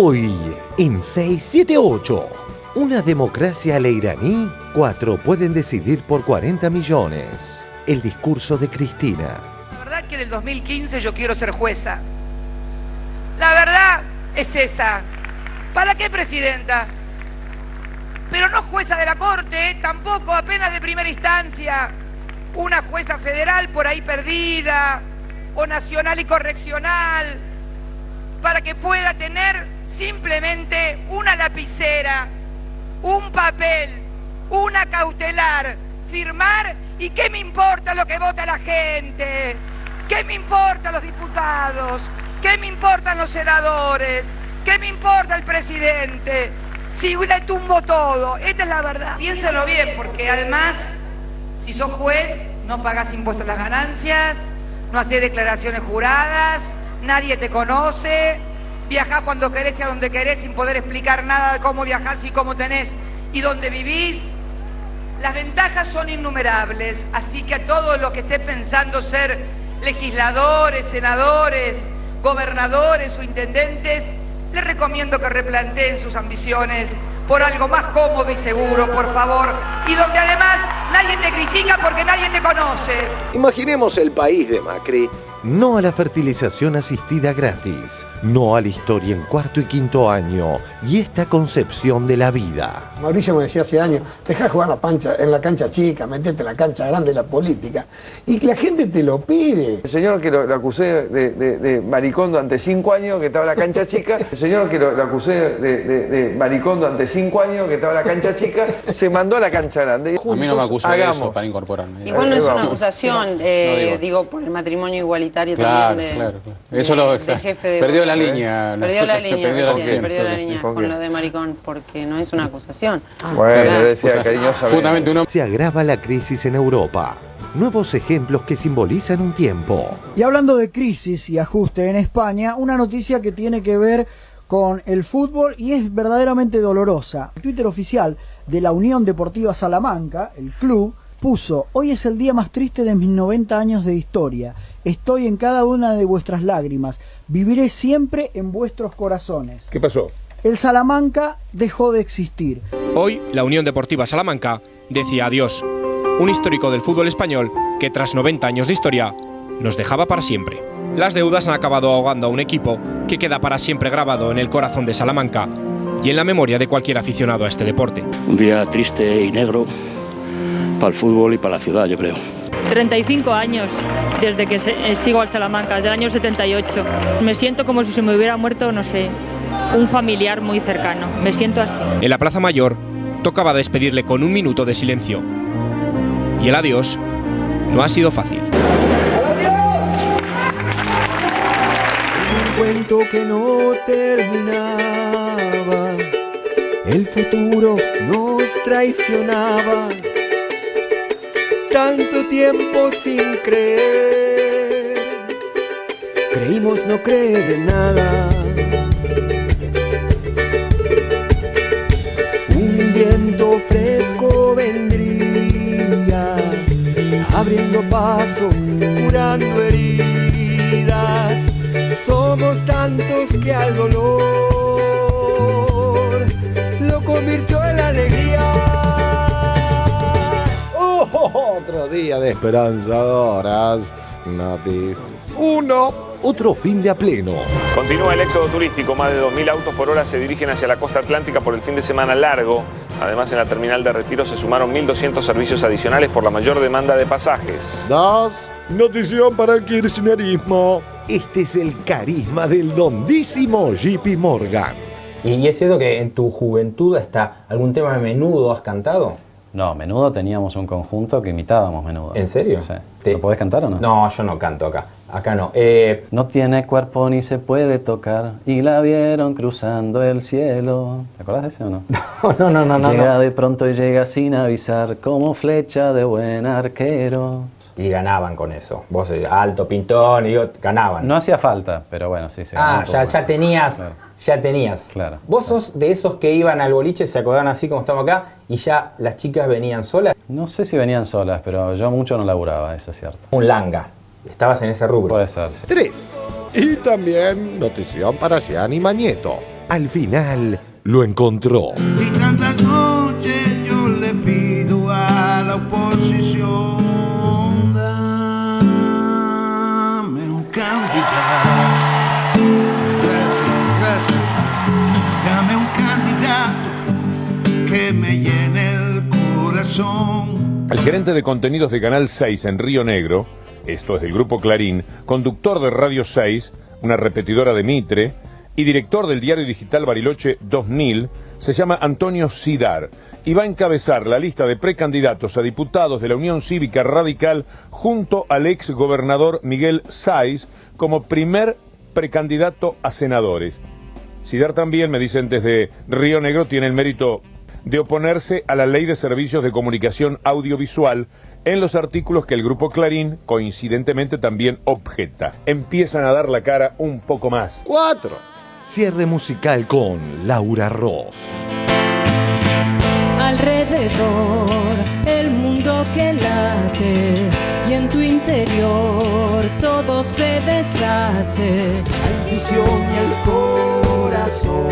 Hoy, en 678, una democracia al iraní, 4 pueden decidir por 40 millones. El discurso de Cristina. La verdad que en el 2015 yo quiero ser jueza. La verdad es esa. ¿Para qué, presidenta? Pero no jueza de la Corte, tampoco apenas de primera instancia. Una jueza federal por ahí perdida, o nacional y correccional, para que pueda tener simplemente una lapicera, un papel, una cautelar, firmar, y ¿qué me importa lo que vota la gente? ¿Qué me importan los diputados? ¿Qué me importan los senadores? ¿Qué me importa el presidente? Si le tumbo todo, esta es la verdad. Piénselo bien, porque además, si sos juez, no pagás impuestos a las ganancias, no haces declaraciones juradas, nadie te conoce, viajás cuando querés y a donde querés sin poder explicar nada de cómo viajás y cómo tenés y dónde vivís. Las ventajas son innumerables, así que a todos los que estén pensando ser legisladores, senadores, gobernadores o intendentes, les recomiendo que replanteen sus ambiciones por algo más cómodo y seguro, por favor, y donde además nadie te critica porque nadie te conoce. Imaginemos el país de Macri. No a la fertilización asistida gratis, no a la historia en 4º y 5º año y esta concepción de la vida. Mauricio me decía hace años, dejá de jugar en la cancha chica, metete en la cancha grande de la política. Y que la gente te lo pide. El señor que lo acusé de maricón durante 5 años, que estaba en la cancha chica, el señor que lo acusé de maricón durante 5 años, que estaba en la cancha chica, se mandó a la cancha grande. A mí no me acusó de eso para incorporarme. Igual no es una acusación, digo, por el matrimonio igualitario. Claro, también claro. Eso lo perdió la línea. Perdió la línea, perdió la línea con lo de maricón, porque no es una acusación. Bueno, decía cariñosamente. Justamente uno. Se agrava la crisis en Europa. Nuevos ejemplos que simbolizan un tiempo. Y hablando de crisis y ajuste en España, una noticia que tiene que ver con el fútbol y es verdaderamente dolorosa. El Twitter oficial de la Unión Deportiva Salamanca, el club, puso: hoy es el día más triste de mis 90 años de historia. Estoy en cada una de vuestras lágrimas. Viviré siempre en vuestros corazones. ¿Qué pasó? El Salamanca dejó de existir. Hoy, la Unión Deportiva Salamanca decía adiós. Un histórico del fútbol español que tras 90 años de historia nos dejaba para siempre. Las deudas han acabado ahogando a un equipo que queda para siempre grabado en el corazón de Salamanca y en la memoria de cualquier aficionado a este deporte. Un día triste y negro para el fútbol y para la ciudad, yo creo. 35 años desde que sigo al Salamanca, desde el año 78. Me siento como si se me hubiera muerto, no sé, un familiar muy cercano. Me siento así. En la Plaza Mayor tocaba despedirle con 1 minuto de silencio. Y el adiós no ha sido fácil. Un cuento que no terminaba, el futuro nos traicionaba. Tanto tiempo sin creer, creímos no creer en nada. Un viento fresco vendría, abriendo paso, curando heridas. Somos tantos que al dolor lo convirtió en alegría. Otro día de esperanzadoras. Notis 1. Otro fin de a pleno. Continúa el éxodo turístico. Más de 2.000 autos por hora se dirigen hacia la costa atlántica por el fin de semana largo. Además, en la terminal de Retiro se sumaron 1.200 servicios adicionales por la mayor demanda de pasajes. 2. Notición para el kirchnerismo. Este es el carisma del dondísimo JP Morgan. ¿Y es cierto que en tu juventud hasta algún tema de Menudo has cantado? No, Menudo teníamos un conjunto que imitábamos Menudo. ¿En serio? Sí. ¿Lo podés cantar o no? No, yo no canto acá. Acá no. No tiene cuerpo ni se puede tocar y la vieron cruzando el cielo. ¿Te acordás de ese o no? No. Llega de pronto y llega sin avisar como flecha de buen arquero. Y ganaban con eso. Vos alto, pintón, y ganaban. No hacía falta, pero bueno, sí se ganó. Ya tenías. Claro. Ya tenías. Claro. ¿Vos sos de esos que iban al boliche, se acordaban así como estamos acá, y ya las chicas venían solas? No sé si venían solas, pero yo mucho no laburaba, eso es cierto. Un langa. Estabas en ese rubro. Puede ser, sí. 3. Y también notición para Gianni Magneto. Al final lo encontró. Y tantas noches yo le pido a la oposición, dame un candidato. Gracias. Dame un candidato que me llene el corazón. El gerente de contenidos de Canal 6 en Río Negro, esto es del Grupo Clarín, conductor de Radio 6, una repetidora de Mitre, y director del diario digital Bariloche 2000, se llama Antonio Sidar, y va a encabezar la lista de precandidatos a diputados de la Unión Cívica Radical junto al ex gobernador Miguel Sáiz como primer precandidato a senadores. Sidar también, me dicen desde Río Negro, tiene el mérito de oponerse a la Ley de Servicios de Comunicación Audiovisual en los artículos que el Grupo Clarín, coincidentemente, también objeta. Empiezan a dar la cara un poco más. 4. Cierre musical con Laura Ross. Alrededor el mundo que late y en tu interior todo se deshace. La intuición y el corazón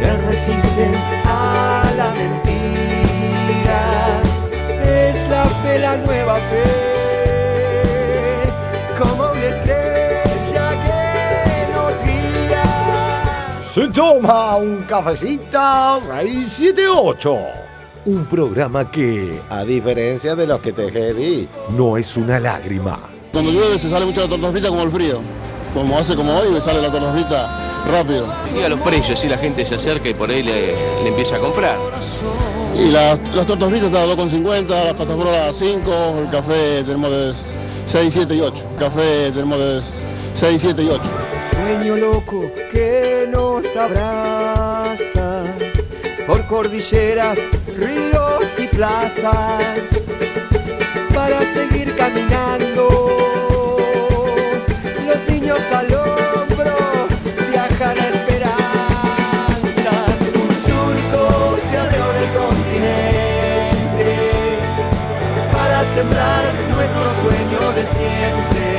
le resisten a la mentira. Es la fe, la nueva fe, como una estrella que nos guía. Se toma un cafecito 678. Un programa que, a diferencia de los que te di, no es una lágrima. Cuando llueve se sale mucho la torta frita como el frío. Como hace como hoy, sale la torta frita rápido. Diga los precios, si la gente se acerca y por ahí le empieza a comprar. Y las tortas fritas están a 2,50, las pastas frolas a 5, el café tenemos de 6, 7 y 8. Café tenemos de 6, 7 y 8. Sueño loco que nos abraza por cordilleras, ríos y plazas para seguir caminando. Los niños al hombro viajan a esperanza. Un surco se abrió en el continente para sembrar nuestro sueño de siempre.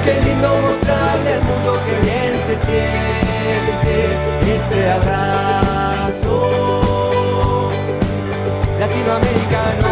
Qué lindo mostrarle al mundo que bien se siente este abrazo latinoamericano.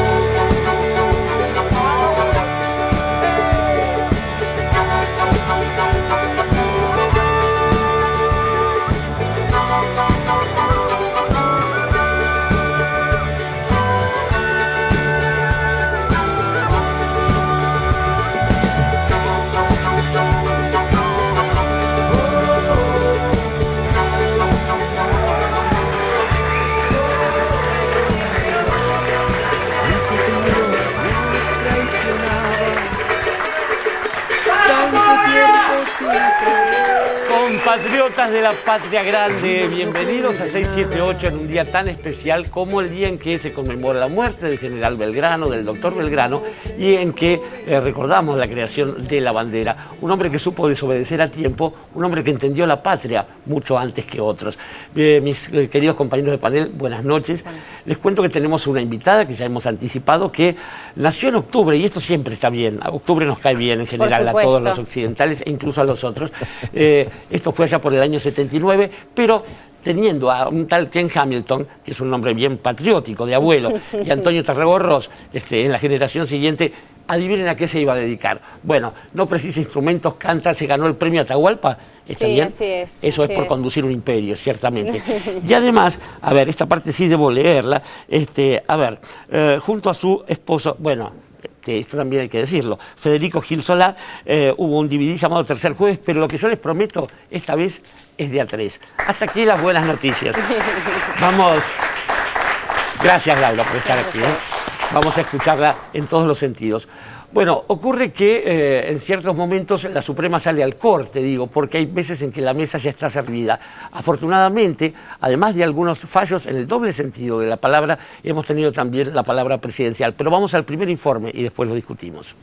Compatriotas de la patria grande, bienvenidos a 678 en un día tan especial como el día en que se conmemora la muerte del general Belgrano, del doctor Belgrano, y en que recordamos la creación de la bandera. Un hombre que supo desobedecer a tiempo, un hombre que entendió la patria mucho antes que otros. Mis queridos compañeros de panel, buenas noches. Les cuento que tenemos una invitada que ya hemos anticipado, que nació en octubre, y esto siempre está bien. A octubre nos cae bien en general a todos los occidentales e incluso a los otros. Esto fue allá por el año 79, pero teniendo a un tal Ken Hamilton, que es un hombre bien patriótico, de abuelo, y Antonio Tarrego Ross, en la generación siguiente, adivinen a qué se iba a dedicar. Bueno, no precisa instrumentos, canta, se ganó el premio Atahualpa. ¿Está bien? Así es. Eso es por conducir un imperio, ciertamente. Y además, a ver, esta parte sí debo leerla, junto a su esposo, bueno, que esto también hay que decirlo, Federico Gil Solá, hubo un DVD llamado Tercer Jueves, pero lo que yo les prometo esta vez es de a 3. Hasta aquí las buenas noticias. Vamos. Gracias, Laura, por estar aquí. Vamos a escucharla en todos los sentidos. Bueno, ocurre que en ciertos momentos la Suprema sale al corte, porque hay veces en que la mesa ya está servida. Afortunadamente, además de algunos fallos en el doble sentido de la palabra, hemos tenido también la palabra presidencial. Pero vamos al primer informe y después lo discutimos.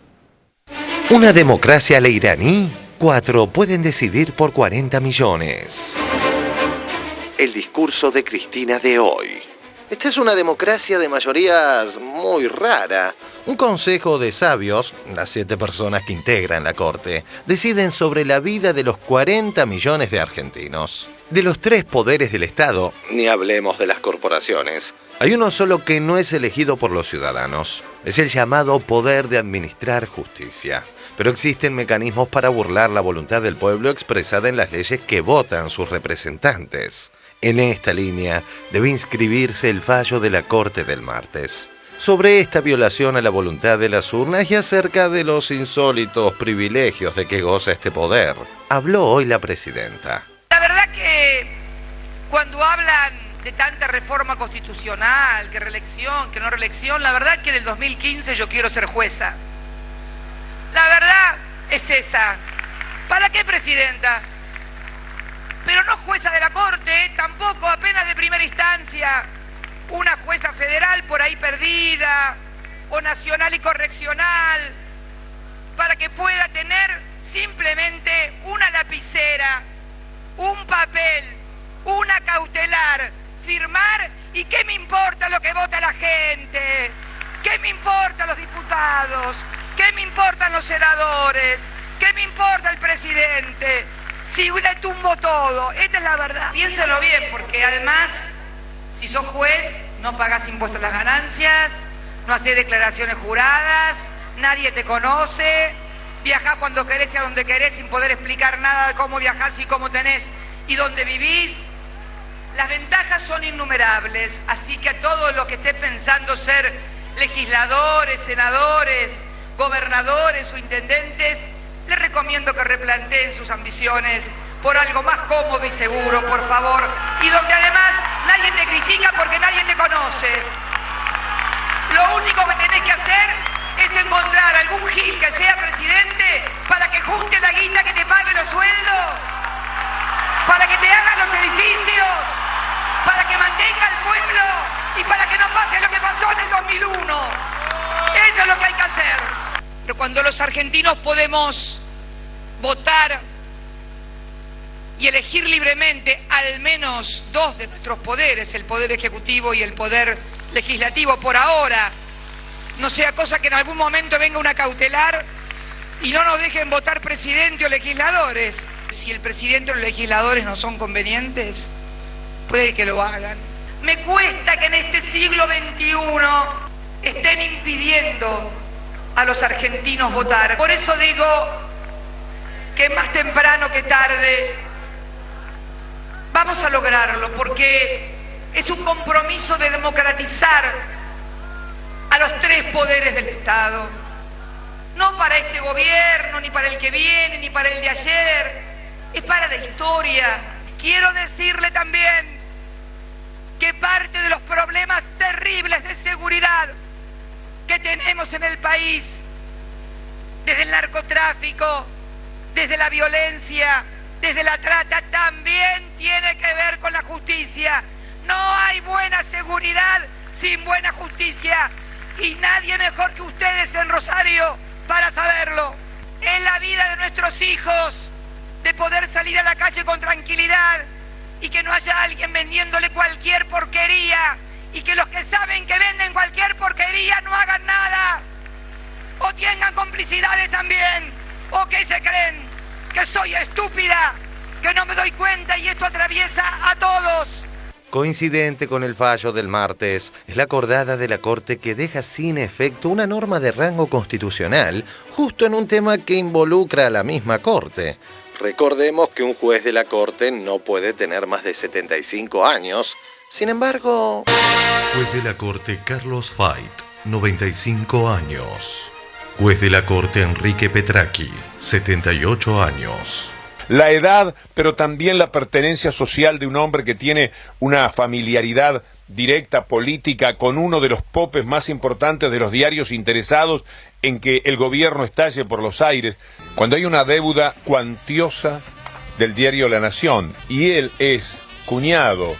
¿Una democracia a la iraní? 4 pueden decidir por 40 millones. El discurso de Cristina de hoy. Esta es una democracia de mayorías muy rara. Un consejo de sabios, las 7 personas que integran la Corte, deciden sobre la vida de los 40 millones de argentinos. De los 3 poderes del Estado, ni hablemos de las corporaciones, hay uno solo que no es elegido por los ciudadanos. Es el llamado poder de administrar justicia. Pero existen mecanismos para burlar la voluntad del pueblo expresada en las leyes que votan sus representantes. En esta línea debe inscribirse el fallo de la Corte del martes sobre esta violación a la voluntad de las urnas y acerca de los insólitos privilegios de que goza este poder. Habló hoy la presidenta. La verdad que cuando hablan de tanta reforma constitucional, que reelección, que no reelección, la verdad que en el 2015 yo quiero ser jueza. La verdad es esa. ¿Para qué, presidenta? Pero no jueza de la Corte, tampoco apenas de primera instancia, una jueza federal por ahí perdida, o nacional y correccional, para que pueda tener simplemente una lapicera, un papel, una cautelar, firmar, y qué me importa lo que vota la gente, qué me importan los diputados, qué me importan los senadores, qué me importa el presidente. Si le tumbo todo, esta es la verdad. Piénselo bien, porque además, si sos juez, no pagás impuestos a las ganancias, no haces declaraciones juradas, nadie te conoce, viajás cuando querés y a donde querés sin poder explicar nada de cómo viajás y cómo tenés y dónde vivís. Las ventajas son innumerables, así que a todos los que estén pensando ser legisladores, senadores, gobernadores o intendentes, les recomiendo que replanteen sus ambiciones por algo más cómodo y seguro, por favor, y donde además nadie te critica porque nadie te conoce. Lo único que tenés que hacer es encontrar algún gil que sea presidente para que junte la guita que te pague los sueldos, para que te hagan los edificios, para que mantenga el pueblo y para que no pase lo que pasó en el 2001. Eso es lo que hay que hacer. Pero cuando los argentinos podemos votar y elegir libremente al menos 2 de nuestros poderes, el poder ejecutivo y el poder legislativo por ahora, no sea cosa que en algún momento venga una cautelar y no nos dejen votar presidente o legisladores. Si el presidente o los legisladores no son convenientes, puede que lo hagan. Me cuesta que en este siglo XXI estén impidiendo a los argentinos votar. Por eso digo que más temprano que tarde vamos a lograrlo, porque es un compromiso de democratizar a los 3 poderes del Estado. No para este gobierno, ni para el que viene, ni para el de ayer, es para la historia. Quiero decirle también que parte de los problemas terribles de seguridad que tenemos en el país, desde el narcotráfico, desde la violencia, desde la trata, también tiene que ver con la justicia. No hay buena seguridad sin buena justicia, y nadie mejor que ustedes en Rosario para saberlo. Es la vida de nuestros hijos, de poder salir a la calle con tranquilidad y que no haya alguien vendiéndole cualquier porquería, y que los que saben que venden cualquier porquería no hagan nada, o tengan complicidades también, o que se creen que soy estúpida, que no me doy cuenta, y esto atraviesa a todos. Coincidente con el fallo del martes, es la acordada de la Corte que deja sin efecto una norma de rango constitucional, justo en un tema que involucra a la misma Corte. Recordemos que un juez de la Corte no puede tener más de 75 años. Sin embargo... Juez de la Corte Carlos Fait, 95 años. Juez de la Corte Enrique Petracchi, 78 años. La edad, pero también la pertenencia social de un hombre que tiene una familiaridad directa política con uno de los popes más importantes de los diarios interesados en que el gobierno estalle por los aires, cuando hay una deuda cuantiosa del diario La Nación, y él es cuñado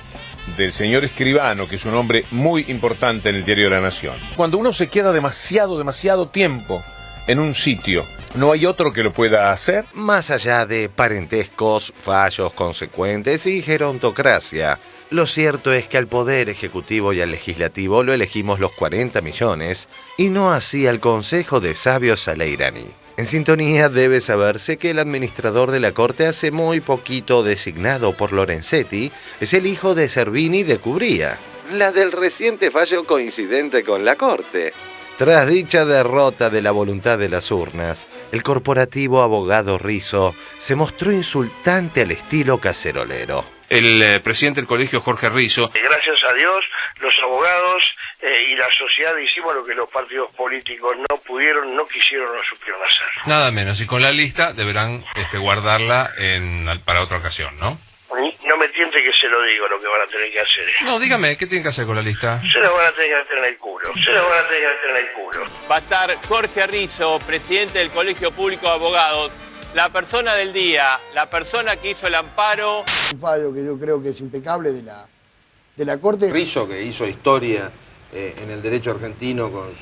del señor Escribano, que es un hombre muy importante en el diario La Nación. Cuando uno se queda demasiado tiempo en un sitio, ¿no hay otro que lo pueda hacer? Más allá de parentescos, fallos consecuentes y gerontocracia, Lo cierto es que al Poder Ejecutivo y al Legislativo lo elegimos los 40 millones y no así al Consejo de Sabios Saleirani. En sintonía debe saberse que el administrador de la Corte hace muy poquito designado por Lorenzetti es el hijo de Servini de Cubría, la del reciente fallo coincidente con la Corte. Tras dicha derrota de la voluntad de las urnas, el corporativo abogado Rizzo se mostró insultante al estilo cacerolero. El presidente del colegio, Jorge Rizzo. Gracias a Dios, los abogados y la sociedad hicimos lo que los partidos políticos no pudieron, no quisieron, no supieron hacer. Nada menos, y con la lista deberán guardarla para otra ocasión, ¿no? No me tiente que se lo digo lo que van a tener que hacer. No, dígame, ¿qué tienen que hacer con la lista? Se la van a tener que meter en el culo, se la van a tener que meter en el culo. Va a estar Jorge Rizzo, presidente del Colegio Público de Abogados, la persona del día, la persona que hizo el amparo. Un fallo que yo creo que es impecable de la Corte. Rizzo, que hizo historia en el derecho argentino con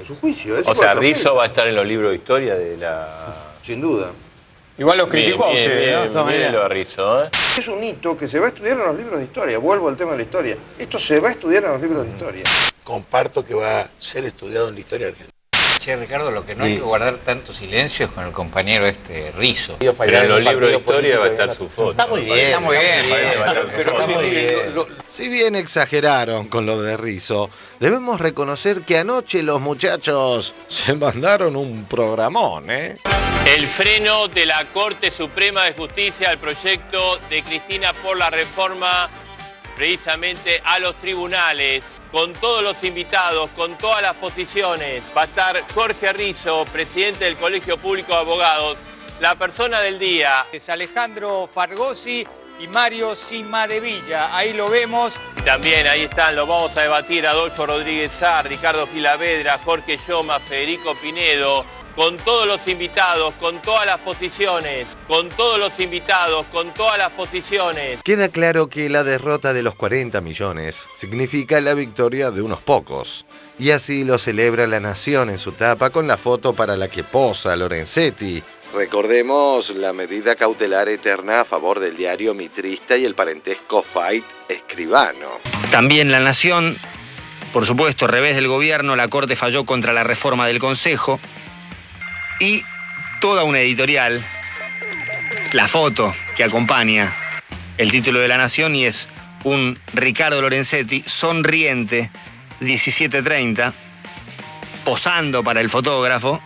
su juicio. O sea, Rizzo va a estar en los libros de historia de la... Sin duda. Igual lo criticó a usted, ¿no? Mírenlo a Rizzo, ¿eh? Es un hito que se va a estudiar en los libros de historia. Vuelvo al tema de la historia. Esto se va a estudiar en los libros de historia. Comparto que va a ser estudiado en la historia argentina. Che, Ricardo, lo que no hay que guardar tanto silencio es con el compañero Rizzo. Pero en los libros de historia va a estar su foto. Está muy bien, está muy bien. Si bien exageraron con lo de Rizzo, debemos reconocer que anoche los muchachos se mandaron un programón, ¿eh? El freno de la Corte Suprema de Justicia al proyecto de Cristina por la reforma precisamente a los tribunales, con todos los invitados, con todas las posiciones. Va a estar Jorge Rizzo, presidente del Colegio Público de Abogados, la persona del día. Es Alejandro Fargosi y Mario Cimadevilla, ahí lo vemos. También ahí están, lo vamos a debatir, Adolfo Rodríguez Sá, Ricardo Gilavedra, Jorge Lloma, Federico Pinedo, con todos los invitados, con todas las posiciones, con todos los invitados, con todas las posiciones. Queda claro que la derrota de los 40 millones significa la victoria de unos pocos. Y así lo celebra La Nación en su tapa con la foto para la que posa Lorenzetti. Recordemos la medida cautelar eterna a favor del diario mitrista y el parentesco Fight Escribano. También La Nación, por supuesto, revés del gobierno, la Corte falló contra la reforma del Consejo. Y toda una editorial, la foto que acompaña el título de La Nación, y es un Ricardo Lorenzetti sonriente, 17:30, posando para el fotógrafo.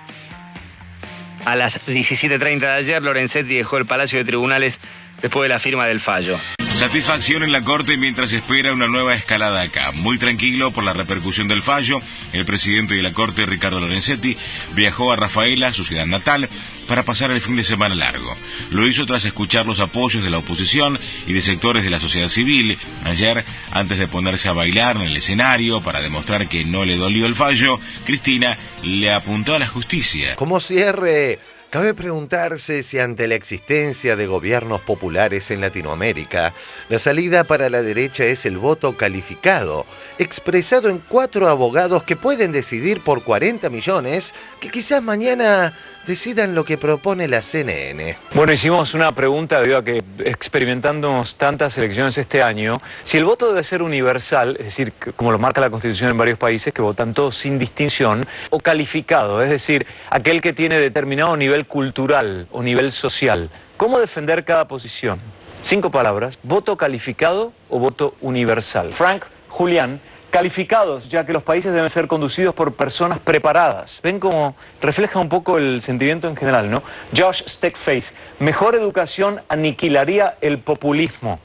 A las 17:30 de ayer, Lorenzetti dejó el Palacio de Tribunales después de la firma del fallo. Satisfacción en la Corte mientras espera una nueva escalada acá. Muy tranquilo por la repercusión del fallo, el presidente de la Corte, Ricardo Lorenzetti, viajó a Rafaela, su ciudad natal, para pasar el fin de semana largo. Lo hizo tras escuchar los apoyos de la oposición y de sectores de la sociedad civil. Ayer, antes de ponerse a bailar en el escenario para demostrar que no le dolió el fallo, Cristina le apuntó a la justicia. Como cierre, cabe preguntarse si ante la existencia de gobiernos populares en Latinoamérica, la salida para la derecha es el voto calificado, expresado en 4 abogados que pueden decidir por 40 millones, que quizás mañana decidan lo que propone la CNN. Bueno, hicimos una pregunta debido a que experimentamos tantas elecciones este año, si el voto debe ser universal, es decir, como lo marca la Constitución en varios países, que votan todos sin distinción, o calificado, es decir, aquel que tiene determinado nivel cultural o nivel social. ¿Cómo defender cada posición? 5 palabras: voto calificado o voto universal. Frank, Julián, calificados, ya que los países deben ser conducidos por personas preparadas. ¿Ven cómo refleja un poco el sentimiento en general, no? Josh Steckface, mejor educación aniquilaría el populismo.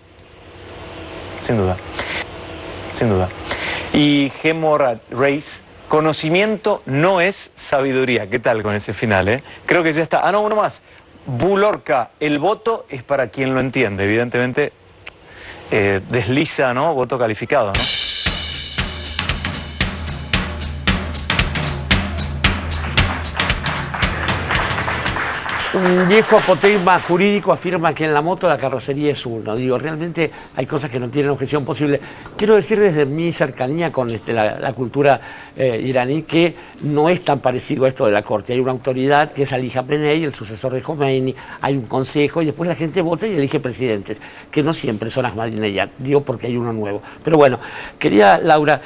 Sin duda. Sin duda. Y G. Morad Reis, conocimiento no es sabiduría. ¿Qué tal con ese final, eh? Creo que ya está. Ah, no, uno más. Bulorca, el voto es para quien lo entiende. Evidentemente, desliza, ¿no? Voto calificado, ¿no? Un viejo apotema jurídico afirma que en la moto la carrocería es uno. Digo, realmente hay cosas que no tienen objeción posible. Quiero decir desde mi cercanía con la cultura iraní que no es tan parecido a esto de la corte. Hay una autoridad que es Ali Khamenei, el sucesor de Khomeini, hay un consejo y después la gente vota y elige presidentes, que no siempre son Ahmadinejad, digo porque hay uno nuevo. Pero bueno, quería, Laura...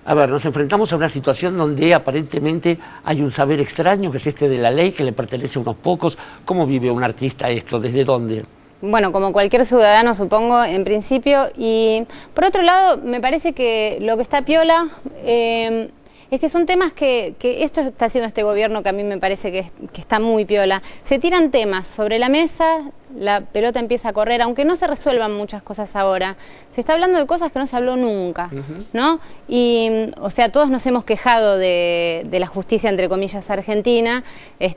a ver, nos enfrentamos a una situación donde aparentemente hay un saber extraño, que es este de la ley, que le pertenece a unos pocos. ¿Cómo vive un artista esto? ¿Desde dónde? Bueno, como cualquier ciudadano, supongo, en principio. Y por otro lado, me parece que lo que está piola es que son temas que esto está haciendo este gobierno, que a mí me parece que está muy piola. Se tiran temas sobre la mesa, la pelota empieza a correr, aunque no se resuelvan muchas cosas ahora. Se está hablando de cosas que no se habló nunca, ¿no? Y, o sea, todos nos hemos quejado de la justicia, entre comillas, argentina,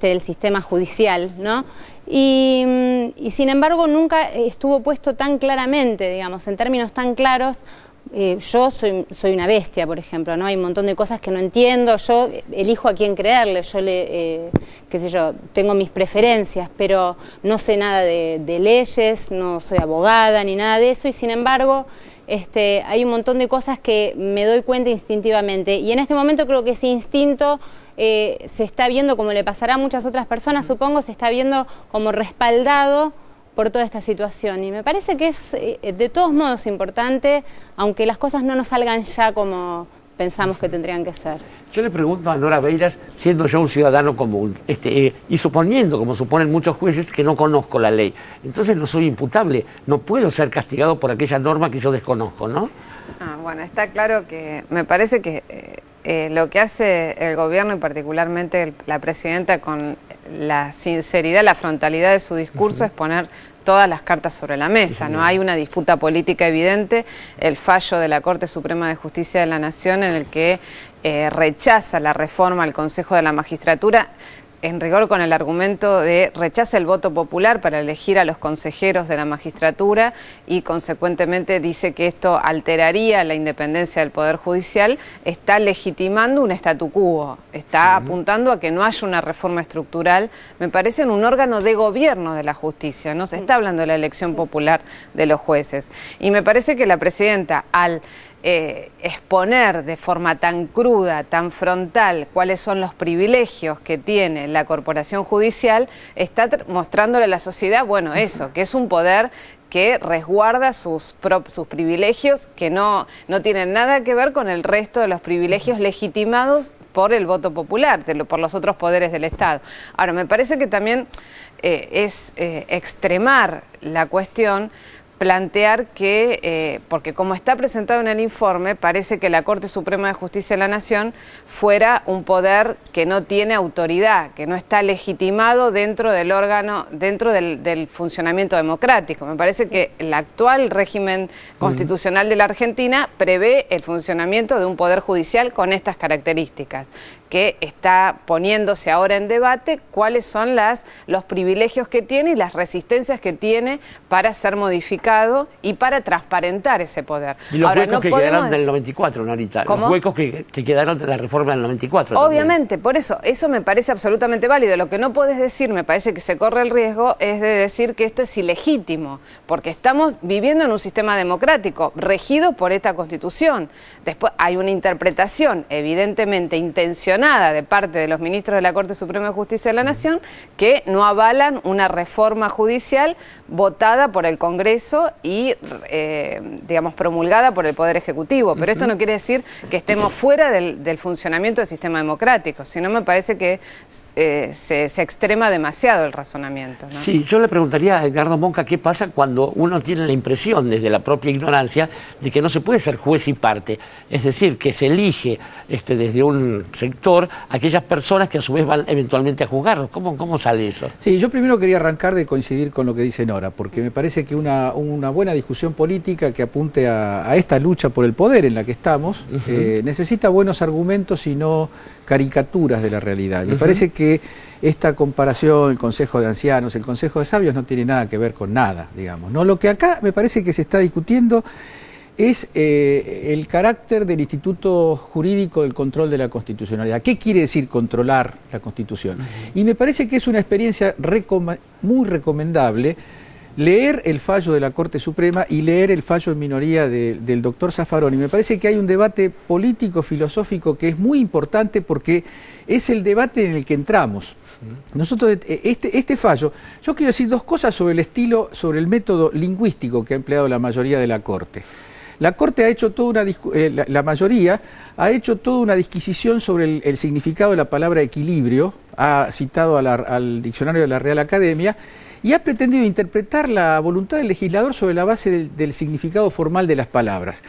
del sistema judicial, ¿no? Y sin embargo, nunca estuvo puesto tan claramente, digamos, en términos tan claros. Yo soy una bestia, por ejemplo, ¿no? Hay un montón de cosas que no entiendo, yo elijo a quién creerle, yo qué sé yo, tengo mis preferencias, pero no sé nada de leyes, no soy abogada ni nada de eso, y sin embargo hay un montón de cosas que me doy cuenta instintivamente, y en este momento creo que ese instinto se está viendo, como le pasará a muchas otras personas, supongo, se está viendo como respaldado por toda esta situación, y me parece que es de todos modos importante, aunque las cosas no nos salgan ya como pensamos que tendrían que ser. Yo le pregunto a Nora Beiras, siendo yo un ciudadano común, y suponiendo, como suponen muchos jueces, que no conozco la ley, entonces no soy imputable, no puedo ser castigado por aquella norma que yo desconozco, ¿no? Bueno, está claro que me parece que lo que hace el gobierno y particularmente la presidenta con la sinceridad, la frontalidad de su discurso es poner todas las cartas sobre la mesa. No hay una disputa política evidente. El fallo de la Corte Suprema de Justicia de la Nación en el que rechaza la reforma al Consejo de la Magistratura, en rigor con el argumento de rechaza el voto popular para elegir a los consejeros de la magistratura y consecuentemente dice que esto alteraría la independencia del Poder Judicial, está legitimando un statu quo, está apuntando a que no haya una reforma estructural, me parece, en un órgano de gobierno de la justicia, no se está hablando de la elección popular de los jueces. Y me parece que la presidenta, al exponer de forma tan cruda, tan frontal, cuáles son los privilegios que tiene la corporación judicial, está mostrándole a la sociedad, bueno, eso, que es un poder que resguarda sus privilegios, que no tienen nada que ver con el resto de los privilegios legitimados por el voto popular, por los otros poderes del Estado. Ahora, me parece que también es extremar la cuestión, plantear que, porque como está presentado en el informe, parece que la Corte Suprema de Justicia de la Nación fuera un poder que no tiene autoridad, que no está legitimado dentro del órgano, dentro del funcionamiento democrático. Me parece que el actual régimen constitucional de la Argentina prevé el funcionamiento de un poder judicial con estas características, que está poniéndose ahora en debate cuáles son los privilegios que tiene y las resistencias que tiene para ser modificado y para transparentar ese poder. Y los huecos que quedaron del 94, Norita. ¿Cómo? Los huecos que quedaron de la reforma del 94. Obviamente, por eso me parece absolutamente válido. Lo que no podés decir, me parece que se corre el riesgo, es de decir que esto es ilegítimo, porque estamos viviendo en un sistema democrático regido por esta Constitución. Después hay una interpretación evidentemente intencionada de parte de los ministros de la Corte Suprema de Justicia de la Nación que no avalan una reforma judicial votada por el Congreso y, digamos, promulgada por el Poder Ejecutivo. Pero esto no quiere decir que estemos fuera del funcionamiento del sistema democrático, sino me parece que se extrema demasiado el razonamiento, ¿no? Sí, yo le preguntaría a Edgardo Monca qué pasa cuando uno tiene la impresión, desde la propia ignorancia, de que no se puede ser juez y parte. Es decir, que se elige desde un sector aquellas personas que a su vez van eventualmente a juzgarlos. ¿Cómo sale eso? Sí, yo primero quería arrancar de coincidir con lo que dice Nora, porque me parece que una buena discusión política que apunte a esta lucha por el poder en la que estamos, necesita buenos argumentos y no caricaturas de la realidad. Me parece que esta comparación, el Consejo de Ancianos, el Consejo de Sabios, no tiene nada que ver con nada, digamos, ¿no? Lo que acá me parece que se está discutiendo es el carácter del Instituto Jurídico del Control de la Constitucionalidad. ¿Qué quiere decir controlar la Constitución? Y me parece que es una experiencia muy recomendable leer el fallo de la Corte Suprema y leer el fallo en minoría del doctor Zaffaroni. Me parece que hay un debate político, filosófico, que es muy importante porque es el debate en el que entramos. Nosotros, este fallo, yo quiero decir dos cosas sobre el estilo, sobre el método lingüístico que ha empleado la mayoría de la Corte. La Corte ha hecho toda la mayoría ha hecho toda una disquisición sobre el significado de la palabra equilibrio, ha citado al diccionario de la Real Academia, y ha pretendido interpretar la voluntad del legislador sobre la base del significado formal de las palabras.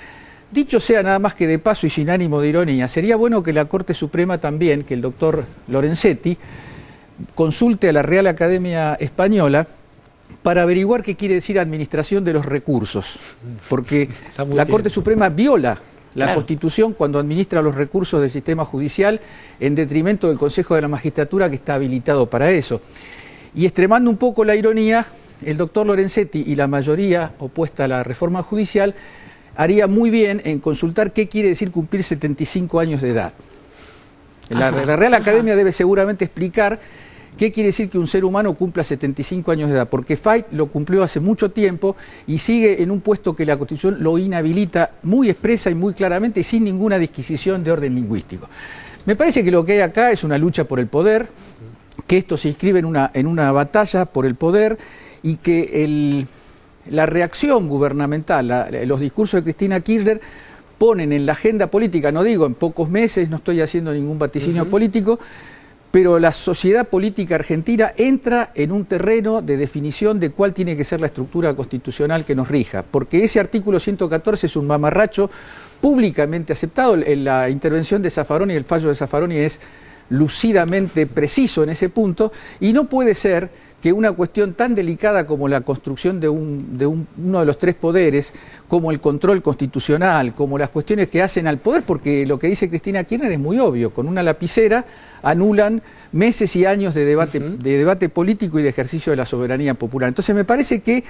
Dicho sea nada más que de paso y sin ánimo de ironía, sería bueno que la Corte Suprema también, que el doctor Lorenzetti, consulte a la Real Academia Española para averiguar qué quiere decir administración de los recursos, porque la Corte Suprema viola la Constitución cuando administra los recursos del sistema judicial en detrimento del Consejo de la Magistratura, que está habilitado para eso. Y extremando un poco la ironía, el doctor Lorenzetti y la mayoría opuesta a la reforma judicial haría muy bien en consultar qué quiere decir cumplir 75 años de edad. La Real Academia debe seguramente explicar qué quiere decir que un ser humano cumpla 75 años de edad, porque Fayt lo cumplió hace mucho tiempo y sigue en un puesto que la Constitución lo inhabilita muy expresa y muy claramente y sin ninguna disquisición de orden lingüístico. Me parece que lo que hay acá es una lucha por el poder, que esto se inscribe en una batalla por el poder y que la reacción gubernamental, los discursos de Cristina Kirchner ponen en la agenda política, no digo en pocos meses, no estoy haciendo ningún vaticinio político, pero la sociedad política argentina entra en un terreno de definición de cuál tiene que ser la estructura constitucional que nos rija, porque ese artículo 114 es un mamarracho públicamente aceptado. La intervención de Zaffaroni, el fallo de Zaffaroni es lucidamente preciso en ese punto, y no puede ser que una cuestión tan delicada como la construcción de uno de los tres poderes, como el control constitucional, como las cuestiones que hacen al poder, porque lo que dice Cristina Kirchner es muy obvio, con una lapicera anulan meses y años de debate político y de ejercicio de la soberanía popular. Entonces me parece que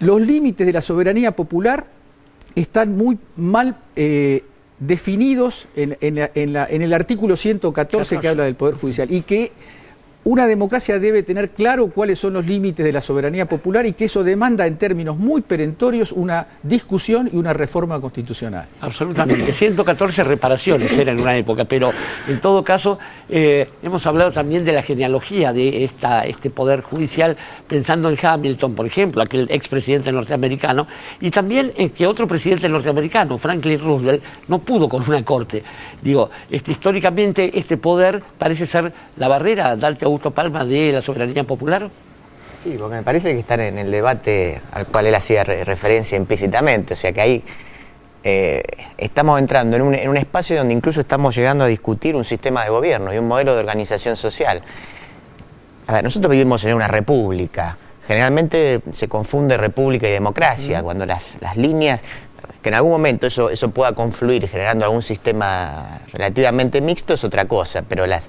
los límites de la soberanía popular están muy mal definidos en el artículo 114 que habla del Poder Judicial, y que una democracia debe tener claro cuáles son los límites de la soberanía popular y que eso demanda en términos muy perentorios una discusión y una reforma constitucional. Absolutamente. 114 reparaciones eran en una época, pero en todo caso hemos hablado también de la genealogía de este poder judicial, pensando en Hamilton, por ejemplo, aquel expresidente norteamericano, y también en que otro presidente norteamericano, Franklin Roosevelt, no pudo con una corte. Digo, históricamente este poder parece ser la barrera, Dalte Augusto Palma, de la soberanía popular. Sí, porque me parece que están en el debate al cual él hacía referencia implícitamente, o sea que ahí estamos entrando en un espacio donde incluso estamos llegando a discutir un sistema de gobierno y un modelo de organización social. A ver, nosotros vivimos en una república, generalmente se confunde república y democracia, cuando las líneas, que en algún momento eso pueda confluir generando algún sistema relativamente mixto es otra cosa, pero las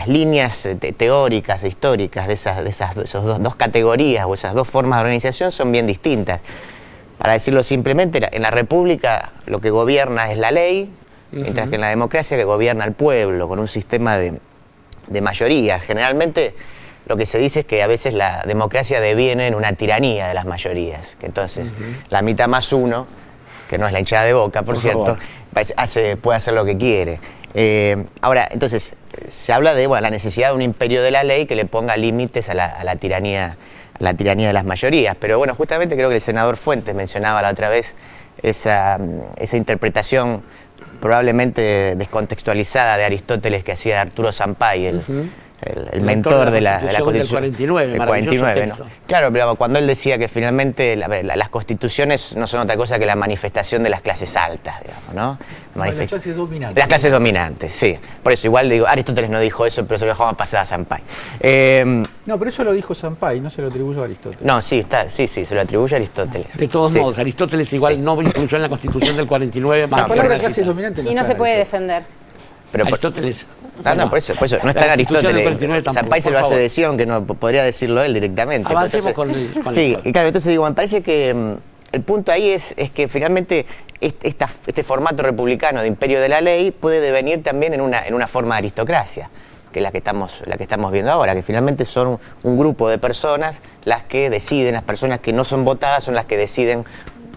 líneas teóricas e históricas de esas dos categorías o esas dos formas de organización son bien distintas. Para decirlo simplemente, en la república lo que gobierna es la ley, mientras que en la democracia que gobierna el pueblo, con un sistema de mayoría. Generalmente lo que se dice es que a veces la democracia deviene en una tiranía de las mayorías, que entonces la mitad más uno, que no es la hinchada de Boca, por cierto, puede hacer lo que quiere. Ahora, entonces, se habla de la necesidad de un imperio de la ley que le ponga límites a la tiranía de las mayorías. Pero bueno, justamente creo que el senador Fuentes mencionaba la otra vez esa interpretación probablemente descontextualizada de Aristóteles que hacía Arturo Sampay, el mentor de la Constitución del 49, ¿no? Claro, pero cuando él decía que finalmente las constituciones no son otra cosa que la manifestación de las clases altas, digamos, ¿no? Las clases dominantes. Las clases dominantes, sí. Por eso, igual digo, Aristóteles no dijo eso, pero se lo dejamos pasar a Sampay. No, pero eso lo dijo Sampay, no se lo atribuyó a Aristóteles. No, sí, se lo atribuye a Aristóteles. De todos modos, Aristóteles igual no influyó en la Constitución del 49. La palabra clases dominantes y no se puede defender. Pero Aristóteles. No, por eso no está en Aristóteles. Sampay se lo hace decir, aunque no podría decirlo él directamente. Avancemos con sí, y claro, entonces digo, me parece que el punto ahí es que finalmente este formato republicano de imperio de la ley puede devenir también en una forma de aristocracia, que es la que estamos viendo ahora, que finalmente son un grupo de personas las que deciden, las personas que no son votadas son las que deciden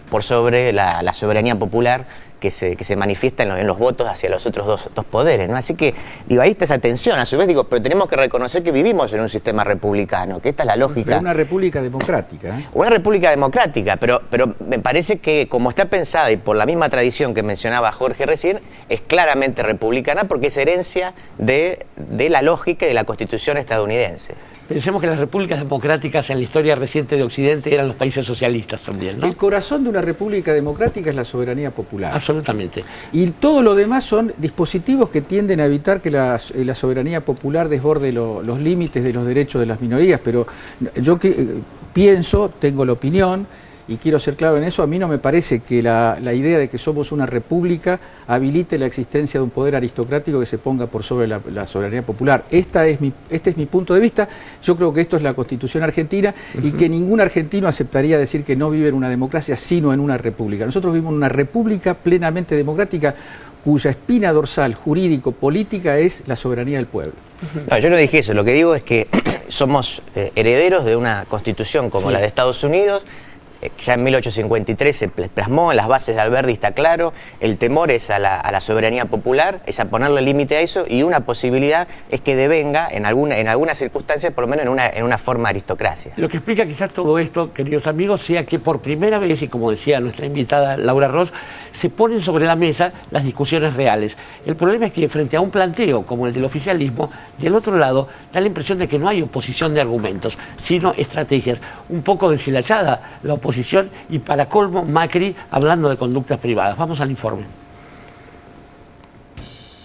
por sobre la soberanía popular que se manifiesta en los votos hacia los otros dos poderes, ¿no? Así que, digo, ahí está esa tensión. A su vez, digo, pero tenemos que reconocer que vivimos en un sistema republicano, que esta es la lógica. Pero una república democrática, ¿eh? Una república democrática, pero me parece que como está pensada y por la misma tradición que mencionaba Jorge recién, es claramente republicana porque es herencia de la lógica y de la Constitución estadounidense. Pensemos que las repúblicas democráticas en la historia reciente de Occidente eran los países socialistas también, ¿no? El corazón de una república democrática es la soberanía popular. Absolutamente. Y todo lo demás son dispositivos que tienden a evitar que la soberanía popular desborde los límites de los derechos de las minorías. Pero yo pienso, tengo la opinión, y quiero ser claro en eso, a mí no me parece que la idea de que somos una república habilite la existencia de un poder aristocrático que se ponga por sobre la soberanía popular. Este es mi punto de vista. Yo creo que esto es la Constitución argentina y que ningún argentino aceptaría decir que no vive en una democracia, sino en una república. Nosotros vivimos en una república plenamente democrática cuya espina dorsal jurídico-política es la soberanía del pueblo. No, yo no dije eso. Lo que digo es que somos herederos de una Constitución como la de Estados Unidos. Ya en 1853 se plasmó en las bases de Alberdi, está claro, el temor es a la soberanía popular, es a ponerle límite a eso, y una posibilidad es que devenga en algunas circunstancias, por lo menos en una forma de aristocracia. Lo que explica quizás todo esto, queridos amigos, sea que por primera vez, y como decía nuestra invitada Laura Ross, se ponen sobre la mesa las discusiones reales. El problema es que frente a un planteo como el del oficialismo, del otro lado da la impresión de que no hay oposición de argumentos, sino estrategias. Un poco deshilachada la oposición y para colmo Macri hablando de conductas privadas. Vamos al informe.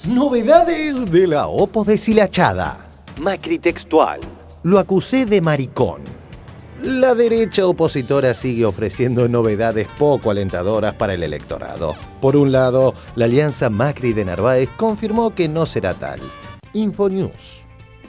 Novedades de la Opo deshilachada. Macri textual. Lo acusé de maricón. La derecha opositora sigue ofreciendo novedades poco alentadoras para el electorado. Por un lado, la alianza Macri de Narváez confirmó que no será tal. Infonews.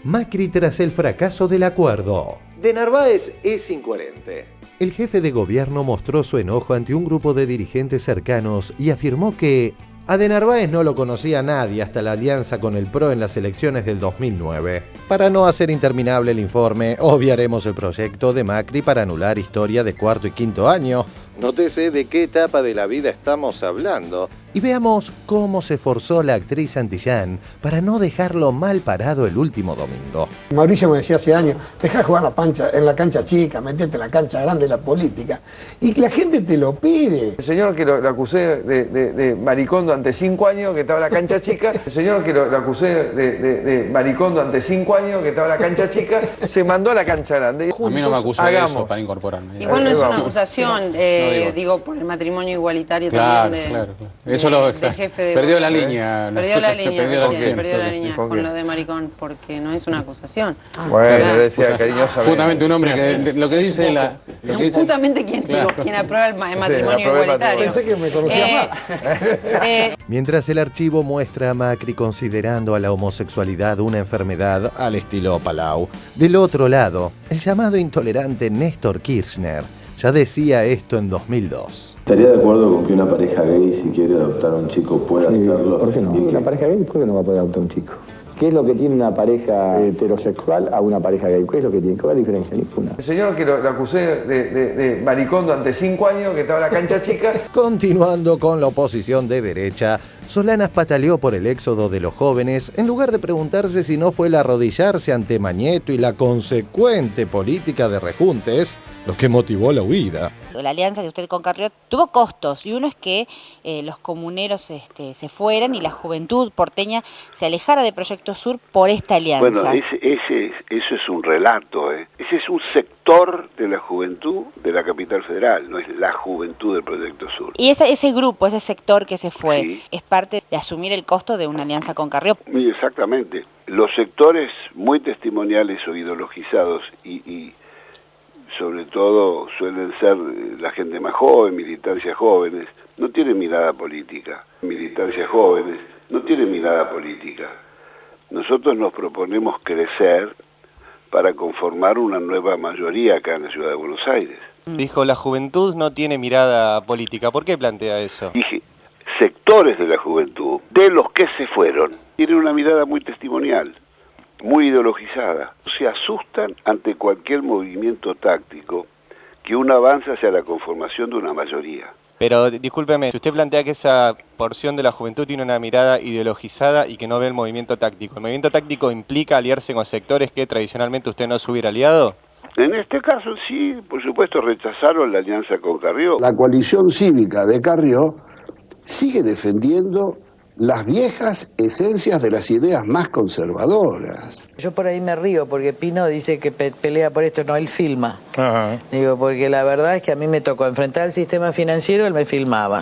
Macri tras el fracaso del acuerdo. De Narváez es incoherente. El jefe de gobierno mostró su enojo ante un grupo de dirigentes cercanos y afirmó que a De Narváez no lo conocía nadie hasta la alianza con el PRO en las elecciones del 2009. Para no hacer interminable el informe, obviaremos el proyecto de Macri para anular historia de cuarto y quinto año. Nótese de qué etapa de la vida estamos hablando. Y veamos cómo se esforzó la actriz Santillán para no dejarlo mal parado el último domingo. Mauricio me decía hace años, dejá jugar en la cancha chica, metete en la cancha grande de la política. Y que la gente te lo pide. El señor que lo acusé de maricón durante 5 años, que estaba en la cancha chica. El señor que lo acusé de maricón durante 5 años, que estaba en la cancha chica, se mandó a la cancha grande. Juntos, a mí no me acusó de eso para incorporarme. Igual no es una acusación, digo, por el matrimonio igualitario también. Claro. Eso perdió la línea. Perdió la línea con lo de maricón, porque no es una acusación. Bueno, decía cariñosamente. Justamente un hombre que lo que dice justamente quien aprueba el matrimonio igualitario. Pensé que me conocía más. Mientras el archivo muestra a Macri considerando a la homosexualidad una enfermedad al estilo Palau. Del otro lado, el llamado intolerante Néstor Kirchner ya decía esto en 2002. ¿Estaría de acuerdo con que una pareja gay, si quiere adoptar a un chico, pueda hacerlo? ¿Por qué no? ¿Una pareja gay por qué no va a poder adoptar a un chico? ¿Qué es lo que tiene una pareja heterosexual a una pareja gay? ¿Qué es lo que tiene? ¿Cuál es la diferencia? Ninguna. El señor que lo acusé de maricón durante 5 años, que estaba en la cancha chica. Continuando con la oposición de derecha, Solanas pataleó por el éxodo de los jóvenes en lugar de preguntarse si no fue el arrodillarse ante Mañeto y la consecuente política de rejuntes lo que motivó la huida. La alianza de usted con Carrió tuvo costos, y uno es que los comuneros se fueran y la juventud porteña se alejara de Proyecto Sur por esta alianza. Bueno, eso es un relato, Ese es un sector de la juventud de la capital federal, no es la juventud del Proyecto Sur. Y ese grupo, ese sector que se fue, sí, es parte de asumir el costo de una alianza con Carrió. Exactamente. Los sectores muy testimoniales o ideologizados y sobre todo suelen ser la gente más joven, militancias jóvenes, no tienen mirada política. Militancias jóvenes no tienen mirada política. Nosotros nos proponemos crecer para conformar una nueva mayoría acá en la ciudad de Buenos Aires. Dijo, la juventud no tiene mirada política. ¿Por qué plantea eso? Dije, sectores de la juventud, de los que se fueron, tienen una mirada muy testimonial, muy ideologizada. Se asustan ante cualquier movimiento táctico que un avance hacia la conformación de una mayoría. Pero discúlpeme, si usted plantea que esa porción de la juventud tiene una mirada ideologizada y que no ve el movimiento táctico, ¿el movimiento táctico implica aliarse con sectores que tradicionalmente usted no se hubiera aliado? En este caso sí, por supuesto rechazaron la alianza con Carrió. La coalición cívica de Carrió sigue defendiendo las viejas esencias de las ideas más conservadoras. Yo por ahí me río porque Pino dice que pelea por esto, no, él filma. Ajá. Digo, porque la verdad es que a mí me tocó enfrentar el sistema financiero, él me filmaba.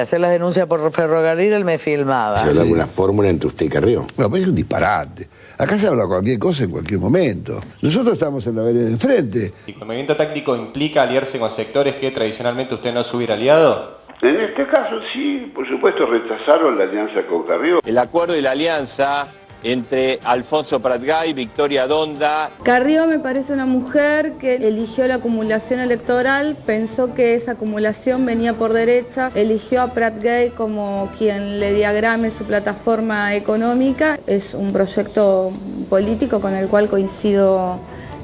Hacer las denuncias por ferrocarril, él me filmaba. ¿Se habla de alguna fórmula entre usted y Carrió? No, pues es un disparate. Acá se habla cualquier cosa en cualquier momento. Nosotros estamos en la vereda de enfrente. ¿El movimiento táctico implica aliarse con sectores que tradicionalmente usted no se hubiera aliado? En este caso sí, por supuesto rechazaron la alianza con Carrió. El acuerdo y la alianza entre Alfonso Pratgay, Victoria Donda. Carrió me parece una mujer que eligió la acumulación electoral, pensó que esa acumulación venía por derecha, eligió a Pratgay como quien le diagrame su plataforma económica. Es un proyecto político con el cual coincido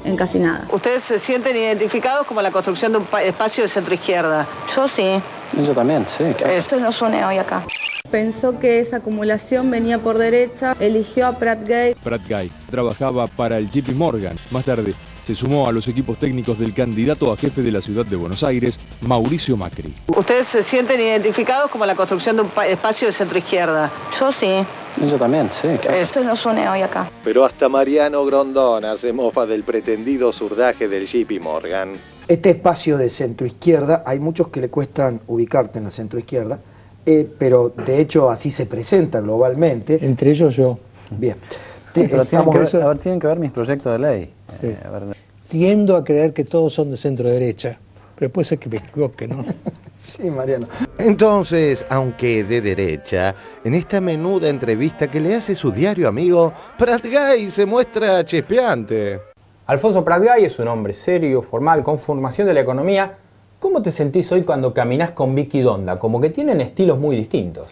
en casi nada. ¿Ustedes se sienten identificados como la construcción de un espacio de centro-izquierda? Yo sí. Yo también, sí. Claro. Esto nos une hoy acá. Pensó que esa acumulación venía por derecha, eligió a Pratgay. Pratgay trabajaba para el JP Morgan. Más tarde se sumó a los equipos técnicos del candidato a jefe de la ciudad de Buenos Aires, Mauricio Macri. ¿Ustedes se sienten identificados como la construcción de un espacio de centro-izquierda? Yo sí. Yo también, sí. Claro. Esto nos une hoy acá. Pero hasta Mariano Grondona se mofa del pretendido zurdaje del JP Morgan. Este espacio de centroizquierda, hay muchos que le cuestan ubicarte en la centroizquierda, pero de hecho así se presenta globalmente. Entre ellos yo. Bien. Pero tienen que ver mis proyectos de ley. Sí. Tiendo a creer que todos son de centro-derecha, pero puede ser que me equivoque, ¿no? Sí, Mariano. Entonces, aunque de derecha, en esta menuda entrevista que le hace su diario amigo, Pratgay se muestra chispeante. Alfonso Pratgay es un hombre serio, formal, con formación de la economía. ¿Cómo te sentís hoy cuando caminás con Vicky Donda? Como que tienen estilos muy distintos.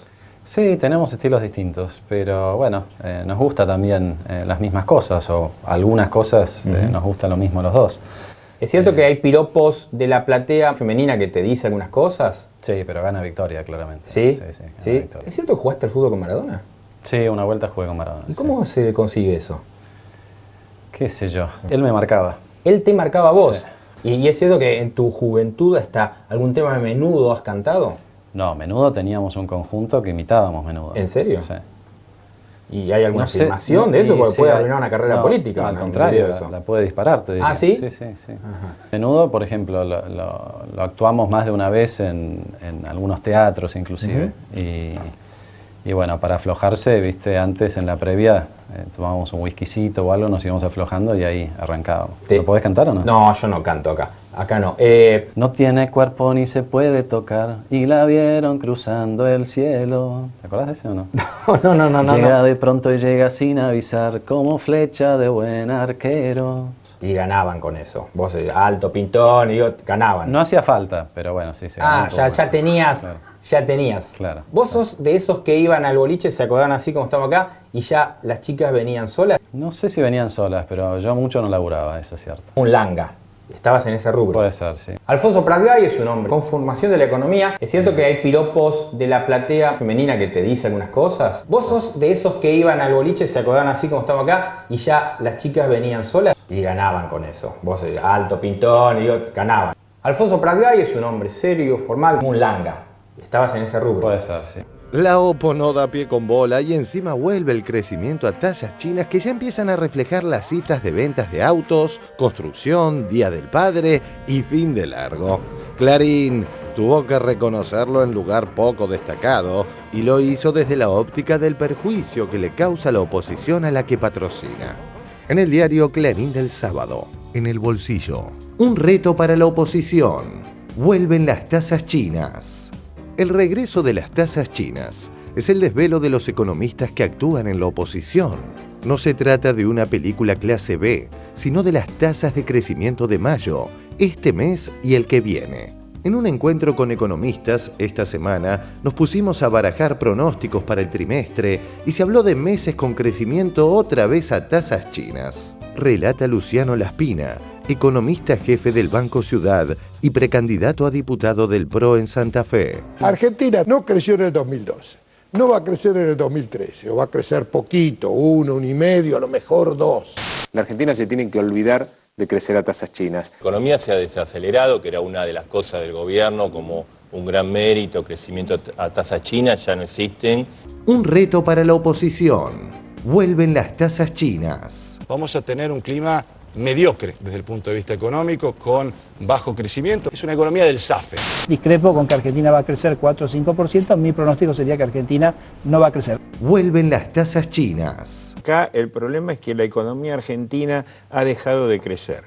Sí, tenemos estilos distintos, pero bueno, nos gusta también las mismas cosas, o algunas cosas nos gustan lo mismo los dos. ¿Es cierto que hay piropos de la platea femenina que te dice algunas cosas? Sí, pero gana Victoria, claramente. ¿Sí? Sí. ¿Es cierto que jugaste al fútbol con Maradona? Sí, una vuelta jugué con Maradona. ¿Y cómo se consigue eso? Qué sé yo, él me marcaba. ¿Él te marcaba a vos? Sí. ¿Y es cierto que en tu juventud hasta algún tema de Menudo has cantado? No, Menudo teníamos un conjunto que imitábamos Menudo. ¿En serio? Sí. ¿Y hay alguna afirmación de eso? Porque puede arruinar una carrera política. No, al contrario, la puede disparar, te diría. ¿Ah, sí? Sí. Menudo, por ejemplo, lo actuamos más de una vez en algunos teatros inclusive. Y bueno, para aflojarse, viste, antes en la previa tomábamos un whiskycito o algo, nos íbamos aflojando y ahí arrancábamos. ¿Lo podés cantar o no? No, yo no canto acá. Acá no. No tiene cuerpo ni se puede tocar y la vieron cruzando el cielo. ¿Te acordás de ese o no? No. Llega de pronto y llega sin avisar como flecha de buen arquero. Y ganaban con eso. Vos, alto, pintón, y ganaban. No hacía falta, pero bueno, sí se ganó. Ya tenías. Claro. Ya tenías. Claro. ¿Vos sos de esos que iban al boliche, se acordaban así como estamos acá, y ya las chicas venían solas? No sé si venían solas, pero yo mucho no laburaba, eso es cierto. Un langa. Estabas en ese rubro. Puede ser, sí. Alfonso Pratgay es un hombre con formación de la economía. ¿Es cierto que hay piropos de la platea femenina que te dice algunas cosas? ¿Vos sos de esos que iban al boliche, se acordaban así como estamos acá, y ya las chicas venían solas? Y ganaban con eso. Vos, alto, pintón, y ganaban. Alfonso Pratgay es un hombre serio, formal, un langa. Estabas en ese rubro. Puede ser, sí. La OPO no da pie con bola y encima vuelve el crecimiento a tasas chinas que ya empiezan a reflejar las cifras de ventas de autos, construcción, Día del Padre y fin de largo. Clarín tuvo que reconocerlo en lugar poco destacado y lo hizo desde la óptica del perjuicio que le causa la oposición a la que patrocina. En el diario Clarín del sábado, en el bolsillo, un reto para la oposición. Vuelven las tasas chinas. El regreso de las tasas chinas es el desvelo de los economistas que actúan en la oposición. No se trata de una película clase B, sino de las tasas de crecimiento de mayo, este mes y el que viene. En un encuentro con economistas esta semana nos pusimos a barajar pronósticos para el trimestre y se habló de meses con crecimiento otra vez a tasas chinas. Relata Luciano Laspina, economista jefe del Banco Ciudad y precandidato a diputado del PRO en Santa Fe. Argentina no creció en el 2012, no va a crecer en el 2013, o va a crecer poquito, 1, 1,5, a lo mejor 2. La Argentina se tiene que olvidar de crecer a tasas chinas. La economía se ha desacelerado, que era una de las cosas del gobierno como un gran mérito, crecimiento a tasa china, ya no existen. Un reto para la oposición. Vuelven las tasas chinas. Vamos a tener un clima mediocre desde el punto de vista económico, con bajo crecimiento. Es una economía del SAFE. Discrepo con que Argentina va a crecer 4 o 5%, mi pronóstico sería que Argentina no va a crecer. Vuelven las tasas chinas. Acá el problema es que la economía argentina ha dejado de crecer.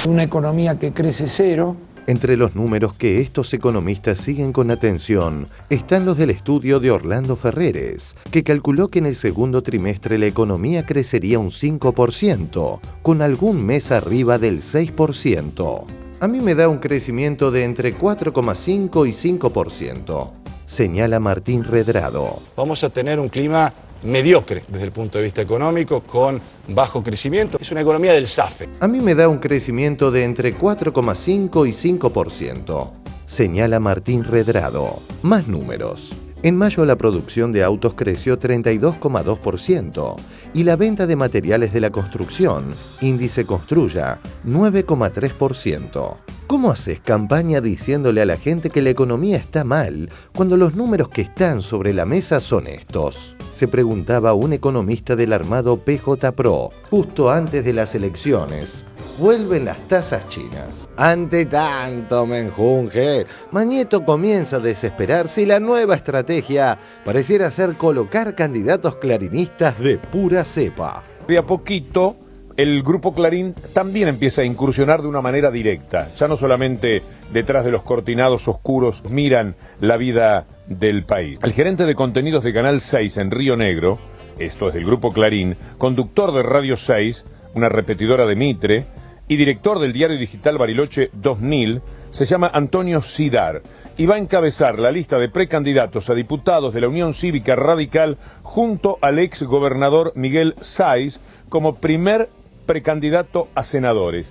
Una economía que crece cero. Entre los números que estos economistas siguen con atención están los del estudio de Orlando Ferreres, que calculó que en el segundo trimestre la economía crecería un 5%, con algún mes arriba del 6%. A mí me da un crecimiento de entre 4,5 y 5%, señala Martín Redrado. Vamos a tener un clima mediocre desde el punto de vista económico, con bajo crecimiento. Es una economía del SAFE. A mí me da un crecimiento de entre 4,5 y 5%, señala Martín Redrado. Más números. En mayo la producción de autos creció 32,2% y la venta de materiales de la construcción, índice Construya, 9,3%. ¿Cómo haces campaña diciéndole a la gente que la economía está mal cuando los números que están sobre la mesa son estos? Se preguntaba un economista del armado PJ Pro, justo antes de las elecciones. Vuelven las tasas chinas. Ante tanto menjunje, Mañeto comienza a desesperarse y la nueva estrategia pareciera ser colocar candidatos clarinistas de pura cepa. De a poquito, el Grupo Clarín también empieza a incursionar de una manera directa. Ya no solamente detrás de los cortinados oscuros miran la vida del país. El gerente de contenidos de Canal 6 en Río Negro, esto es del Grupo Clarín, conductor de Radio 6, una repetidora de Mitre, y director del diario digital Bariloche 2000, se llama Antonio Sidar y va a encabezar la lista de precandidatos a diputados de la Unión Cívica Radical junto al ex gobernador Miguel Sáiz como primer precandidato a senadores.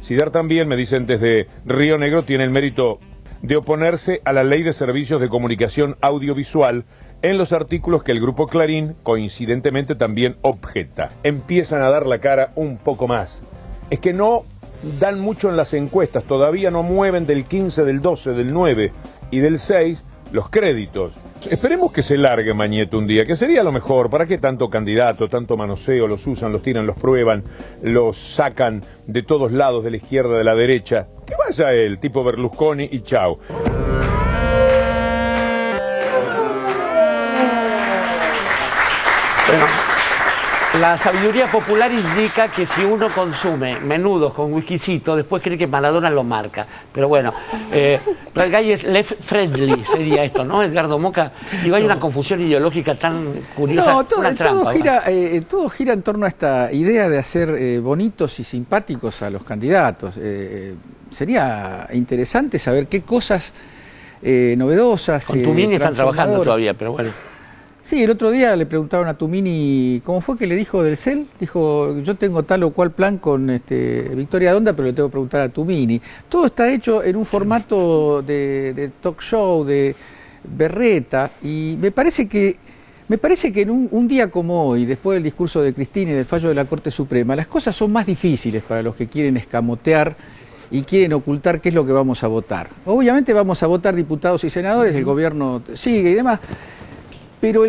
Sidar también, me dicen desde Río Negro, tiene el mérito de oponerse a la Ley de Servicios de Comunicación Audiovisual en los artículos que el Grupo Clarín, coincidentemente, también objeta. Empiezan a dar la cara un poco más. Es que no dan mucho en las encuestas, todavía no mueven del 15, del 12, del 9 y del 6 los créditos. Esperemos que se largue Mañeto un día, que sería lo mejor. ¿Para qué tanto candidato, tanto manoseo? Los usan, los tiran, los prueban, los sacan de todos lados, de la izquierda, de la derecha. Que vaya él, tipo Berlusconi, y chao. Bueno, la sabiduría popular indica que si uno consume menudos con whiskycito, después cree que Maradona lo marca. Pero bueno, Gay es left friendly, sería esto, ¿no? Edgardo Moca. Digo, hay una confusión ideológica tan curiosa. No, una trampa, todo gira en torno a esta idea de hacer bonitos y simpáticos a los candidatos. Sería interesante saber qué cosas novedosas. Con Tumini están trabajando todavía, pero bueno. Sí, el otro día le preguntaron a Tumini cómo fue que le dijo del CEL. Dijo, yo tengo tal o cual plan con Victoria Donda, pero le tengo que preguntar a Tumini. Todo está hecho en un formato de talk show, de berreta, y me parece que en un día como hoy, después del discurso de Cristina y del fallo de la Corte Suprema, las cosas son más difíciles para los que quieren escamotear y quieren ocultar qué es lo que vamos a votar. Obviamente vamos a votar diputados y senadores, el gobierno sigue y demás. Pero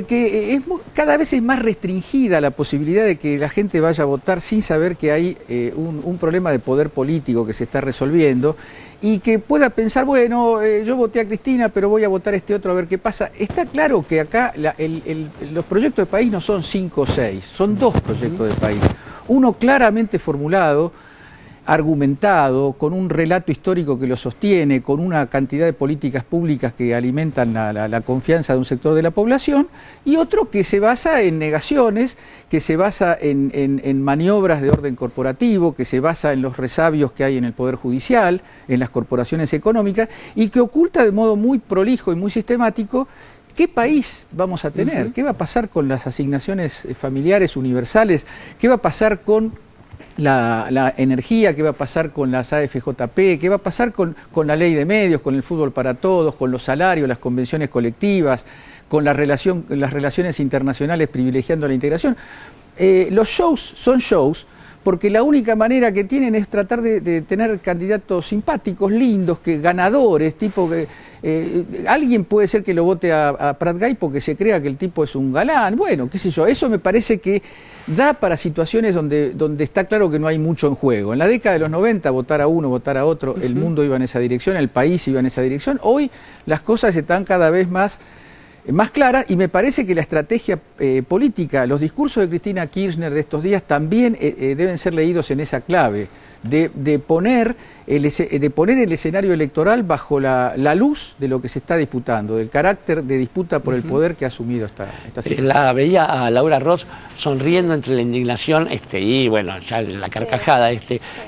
cada vez es más restringida la posibilidad de que la gente vaya a votar sin saber que hay un problema de poder político que se está resolviendo y que pueda pensar, bueno, yo voté a Cristina, pero voy a votar a este otro a ver qué pasa. Está claro que acá los proyectos de país no son 5 o 6, son 2 proyectos de país. Uno claramente formulado, argumentado, con un relato histórico que lo sostiene, con una cantidad de políticas públicas que alimentan la confianza de un sector de la población, y otro que se basa en negaciones, que se basa en maniobras de orden corporativo, que se basa en los resabios que hay en el Poder Judicial, en las corporaciones económicas, y que oculta de modo muy prolijo y muy sistemático ¿qué país vamos a tener? ¿Qué va a pasar con las asignaciones familiares universales? ¿Qué va a pasar con la energía? ¿Qué va a pasar con las AFJP? ¿Qué va a pasar con la ley de medios, con el fútbol para todos, con los salarios, las convenciones colectivas, con las relaciones internacionales privilegiando la integración? Los shows son shows porque la única manera que tienen es tratar de tener candidatos simpáticos, lindos, ganadores, tipo que alguien puede ser que lo vote a Prat Gay porque se crea que el tipo es un galán, bueno, qué sé yo, eso me parece que da para situaciones donde está claro que no hay mucho en juego. En la década de los 90, votar a uno, votar a otro, el mundo iba en esa dirección, el país iba en esa dirección. Hoy las cosas están cada vez más claras y me parece que la estrategia política, los discursos de Cristina Kirchner de estos días también deben ser leídos en esa clave, de poner el escenario electoral bajo la luz de lo que se está disputando, del carácter de disputa por el poder que ha asumido esta situación. La veía a Laura Ross sonriendo entre la indignación y bueno, ya la carcajada.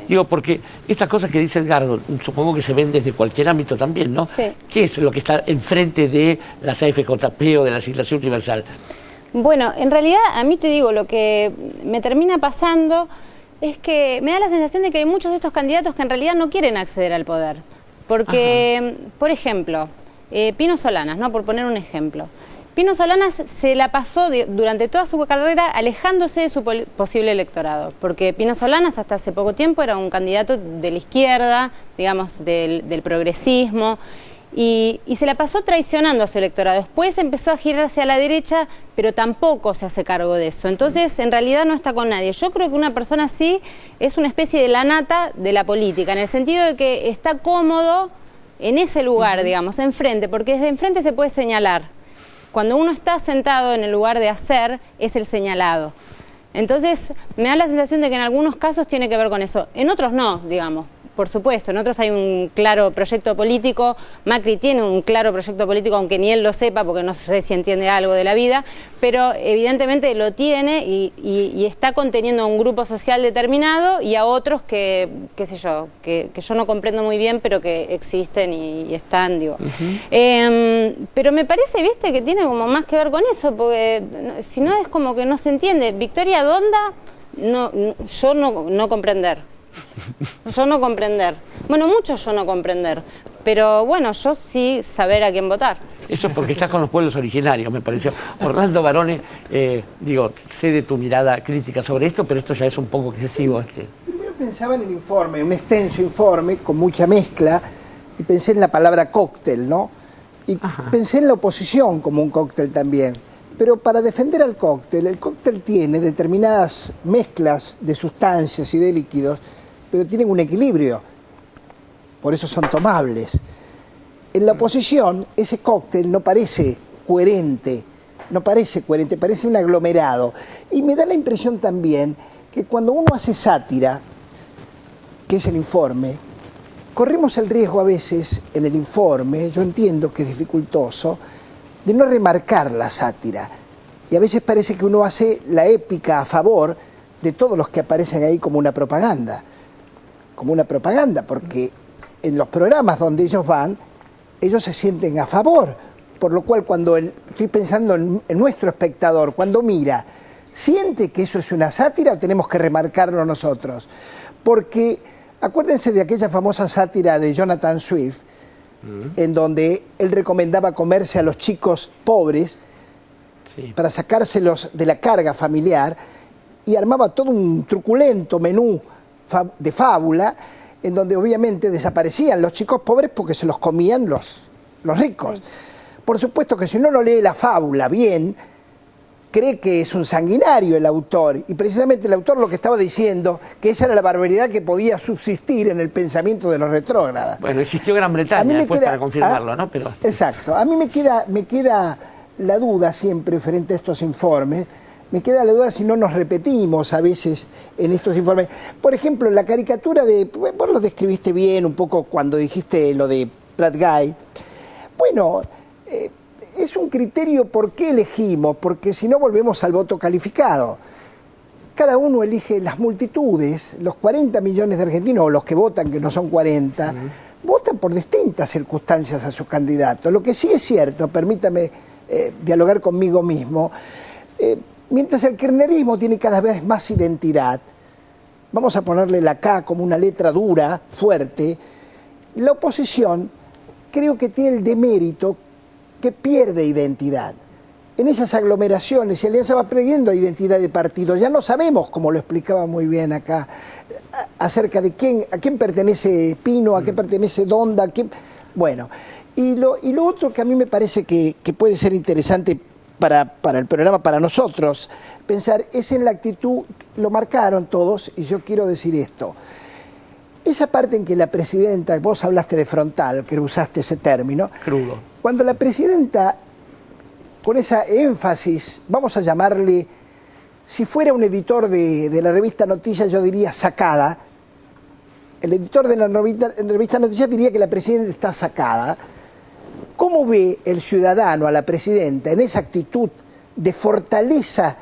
Digo, porque estas cosas que dice Edgardo, supongo que se ven desde cualquier ámbito también, ¿no? Sí. ¿Qué es lo que está enfrente de las AFJP o de la asignación universal? Bueno, en realidad a mí te digo, lo que me termina pasando es que me da la sensación de que hay muchos de estos candidatos que en realidad no quieren acceder al poder. Porque, por ejemplo, Pino Solanas, ¿no? Por poner un ejemplo. Pino Solanas se la pasó durante toda su carrera alejándose de su posible electorado, porque Pino Solanas hasta hace poco tiempo era un candidato de la izquierda, digamos, del progresismo, y se la pasó traicionando a su electorado. Después empezó a girar hacia la derecha, pero tampoco se hace cargo de eso. Entonces, en realidad no está con nadie. Yo creo que una persona así es una especie de la nata de la política, en el sentido de que está cómodo en ese lugar, digamos, enfrente, porque desde enfrente se puede señalar. Cuando uno está sentado en el lugar de hacer, es el señalado. Entonces, me da la sensación de que en algunos casos tiene que ver con eso. En otros no, digamos. Por supuesto, en otros hay un claro proyecto político. Macri tiene un claro proyecto político, aunque ni él lo sepa, porque no sé si entiende algo de la vida, pero evidentemente lo tiene y está conteniendo a un grupo social determinado y a otros que, qué sé yo, que yo no comprendo muy bien, pero que existen y están, digo. Pero me parece, viste, que tiene como más que ver con eso, porque si no es como que no se entiende. Victoria Donda, yo no comprender. Yo no comprender. Bueno, muchos yo no comprender. Pero bueno, yo sí saber a quién votar. Eso es porque estás con los pueblos originarios, me pareció. Orlando Barone, sé de tu mirada crítica sobre esto, pero esto ya es un poco excesivo. Primero pensaba en el informe, un extenso informe con mucha mezcla, y pensé en la palabra cóctel, ¿no? Y pensé en la oposición como un cóctel también. Pero para defender al cóctel, el cóctel tiene determinadas mezclas de sustancias y de líquidos, pero tienen un equilibrio, por eso son tomables. En la oposición, ese cóctel no parece coherente, parece un aglomerado. Y me da la impresión también que cuando uno hace sátira, que es el informe, corremos el riesgo a veces en el informe, yo entiendo que es dificultoso, de no remarcar la sátira. Y a veces parece que uno hace la épica a favor de todos los que aparecen ahí como una propaganda. Porque en los programas donde ellos van, ellos se sienten a favor. Por lo cual, cuando estoy pensando en nuestro espectador, cuando mira, ¿siente que eso es una sátira o tenemos que remarcarlo nosotros? Porque acuérdense de aquella famosa sátira de Jonathan Swift, en donde él recomendaba comerse a los chicos pobres para sacárselos de la carga familiar, y armaba todo un truculento menú de fábula, en donde obviamente desaparecían los chicos pobres porque se los comían los ricos. Por supuesto que si uno no lee la fábula bien, cree que es un sanguinario el autor, y precisamente el autor lo que estaba diciendo, que esa era la barbaridad que podía subsistir en el pensamiento de los retrógradas. Bueno, existió Gran Bretaña después para confirmarlo, ¿no? Exacto. A mí me queda la duda siempre frente a estos informes, me queda la duda si no nos repetimos a veces en estos informes. Por ejemplo, la caricatura vos lo describiste bien un poco cuando dijiste lo de Prat Guy. Bueno, es un criterio por qué elegimos, porque si no volvemos al voto calificado. Cada uno elige las multitudes, los 40 millones de argentinos, o los que votan, que no son 40, votan por distintas circunstancias a sus candidatos. Lo que sí es cierto, permítame dialogar conmigo mismo, mientras el kirchnerismo tiene cada vez más identidad, vamos a ponerle la K como una letra dura, fuerte, la oposición creo que tiene el demérito que pierde identidad. En esas aglomeraciones y alianzas va perdiendo identidad de partido. Ya no sabemos, como lo explicaba muy bien acá, acerca de a quién pertenece Pino, a qué pertenece Donda, bueno. Y lo otro que a mí me parece que puede ser interesante para el programa, para nosotros, pensar, es en la actitud, lo marcaron todos, y yo quiero decir esto. Esa parte en que la presidenta, vos hablaste de frontal, que usaste ese término. Crudo. Cuando la presidenta, con esa énfasis, vamos a llamarle, si fuera un editor de la revista Noticias, yo diría sacada. El editor de la revista Noticias diría que la presidenta está sacada. ¿Cómo ve el ciudadano a la presidenta en esa actitud de fortaleza,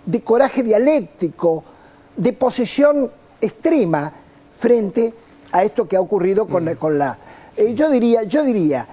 de coraje dialéctico, de posesión extrema frente a esto que ha ocurrido con la... Yo diría,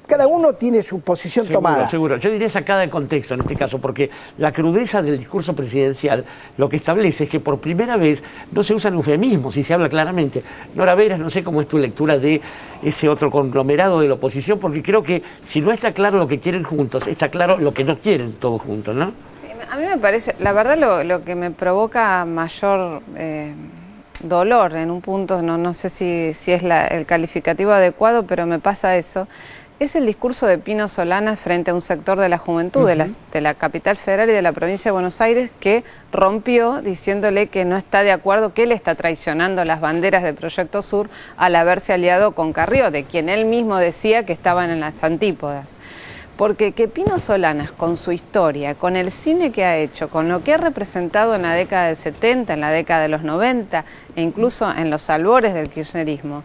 cada uno tiene su posición tomada. Seguro. Yo diría sacada de contexto en este caso, porque la crudeza del discurso presidencial lo que establece es que por primera vez no se usan eufemismos y se habla claramente. Nora Veras, no sé cómo es tu lectura de ese otro conglomerado de la oposición, porque creo que si no está claro lo que quieren juntos, está claro lo que no quieren todos juntos, ¿no? Sí, a mí me parece, la verdad lo que me provoca mayor dolor en un punto, no sé si es el calificativo adecuado, pero me pasa eso. Es el discurso de Pino Solanas frente a un sector de la juventud de la capital federal y de la provincia de Buenos Aires, que rompió diciéndole que no está de acuerdo, que él está traicionando las banderas del Proyecto Sur al haberse aliado con Carrió, de quien él mismo decía que estaban en las antípodas. Porque que Pino Solanas, con su historia, con el cine que ha hecho, con lo que ha representado en la década del 70, en la década de los 90, e incluso en los albores del kirchnerismo,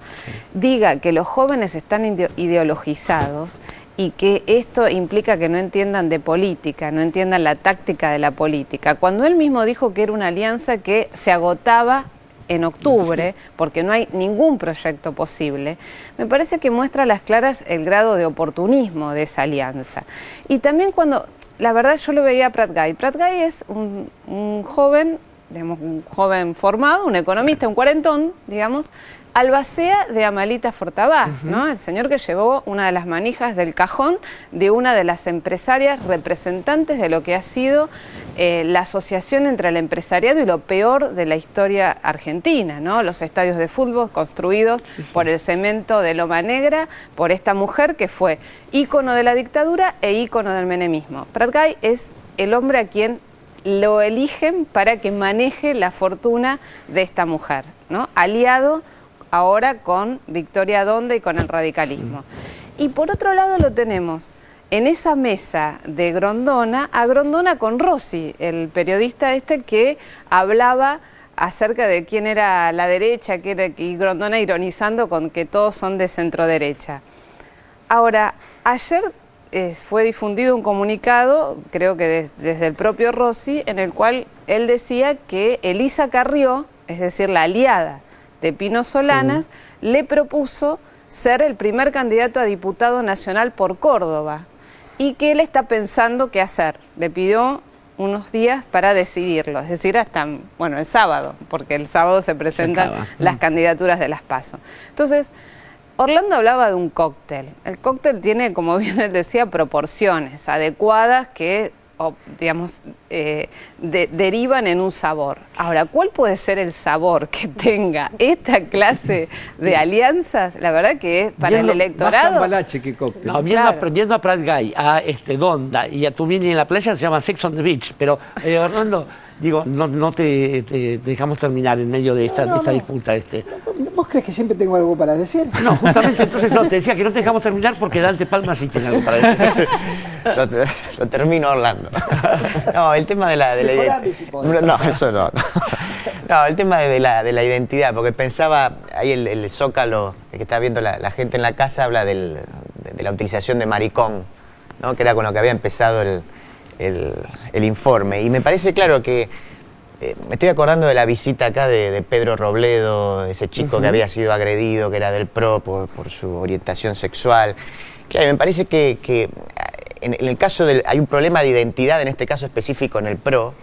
diga que los jóvenes están ideologizados y que esto implica que no entiendan de política, no entiendan la táctica de la política. Cuando él mismo dijo que era una alianza que se agotaba en octubre, porque no hay ningún proyecto posible, me parece que muestra a las claras el grado de oportunismo de esa alianza. Y también cuando, la verdad yo lo veía a Prat Guy. Prat Guy es un joven, digamos, un joven formado, un economista, un cuarentón, digamos, albacea de Amalita Fortabás, ¿no? El señor que llevó una de las manijas del cajón de una de las empresarias representantes de lo que ha sido la asociación entre el empresariado y lo peor de la historia argentina, ¿no? Los estadios de fútbol construidos por el cemento de Loma Negra, por esta mujer que fue ícono de la dictadura e ícono del menemismo. Prat Guy es el hombre a quien lo eligen para que maneje la fortuna de esta mujer, ¿no? Aliado ahora con Victoria Donda y con el radicalismo. Y por otro lado lo tenemos en esa mesa de Grondona, a Grondona con Rossi, el periodista que hablaba acerca de quién era la derecha, y Grondona ironizando con que todos son de centro derecha. Ahora, ayer fue difundido un comunicado, creo que desde el propio Rossi, en el cual él decía que Elisa Carrió, es decir, la aliada de Pino Solanas, le propuso ser el primer candidato a diputado nacional por Córdoba y que él está pensando qué hacer. Le pidió unos días para decidirlo, es decir, hasta el sábado, porque el sábado se presentan las candidaturas de las PASO. Entonces, Orlando hablaba de un cóctel. El cóctel tiene, como bien él decía, proporciones adecuadas que digamos, derivan en un sabor. Ahora, ¿cuál puede ser el sabor que tenga esta clase de alianzas? La verdad que es para el electorado. Más cambalache que cóctel. No, viendo a Prat Guy, a Donda y a Tumini en la playa, se llama Sex on the Beach. Pero, Orlando, digo, no te dejamos terminar en medio de esta disputa. ¿Vos crees que siempre tengo algo para decir? No, justamente, entonces te decía que no te dejamos terminar porque Dante Palma sí tiene algo para decir. lo termino hablando. No, el tema de la no, eso no. No, el tema de la identidad, porque pensaba, ahí el Zócalo, el que está viendo la gente en la casa, habla de la utilización de maricón, ¿no? Que era con lo que había empezado el informe. Y me parece claro que me estoy acordando de la visita acá de Pedro Robledo, ese chico que había sido agredido, que era del PRO por su orientación sexual. Claro, me parece que en el caso hay un problema de identidad, en este caso específico en el PRO,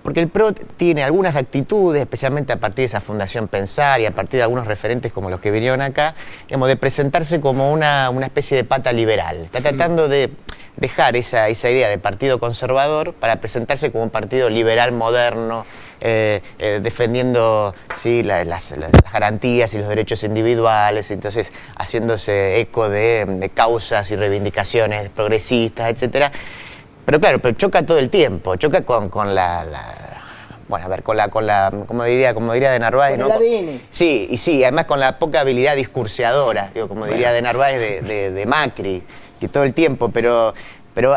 porque el PRO tiene algunas actitudes, especialmente a partir de esa Fundación Pensar y a partir de algunos referentes como los que vinieron acá, digamos, de presentarse como una especie de pata liberal. Está tratando de dejar esa idea de partido conservador para presentarse como un partido liberal moderno, defendiendo ¿sí? las garantías y los derechos individuales, entonces haciéndose eco de causas y reivindicaciones progresistas, etcétera. Pero claro, choca todo el tiempo, choca con como diría de Narváez, con ¿no? el ADN. Sí, y sí, además con la poca habilidad discurseadora, digo, como diría de Narváez de Macri, que todo el tiempo, pero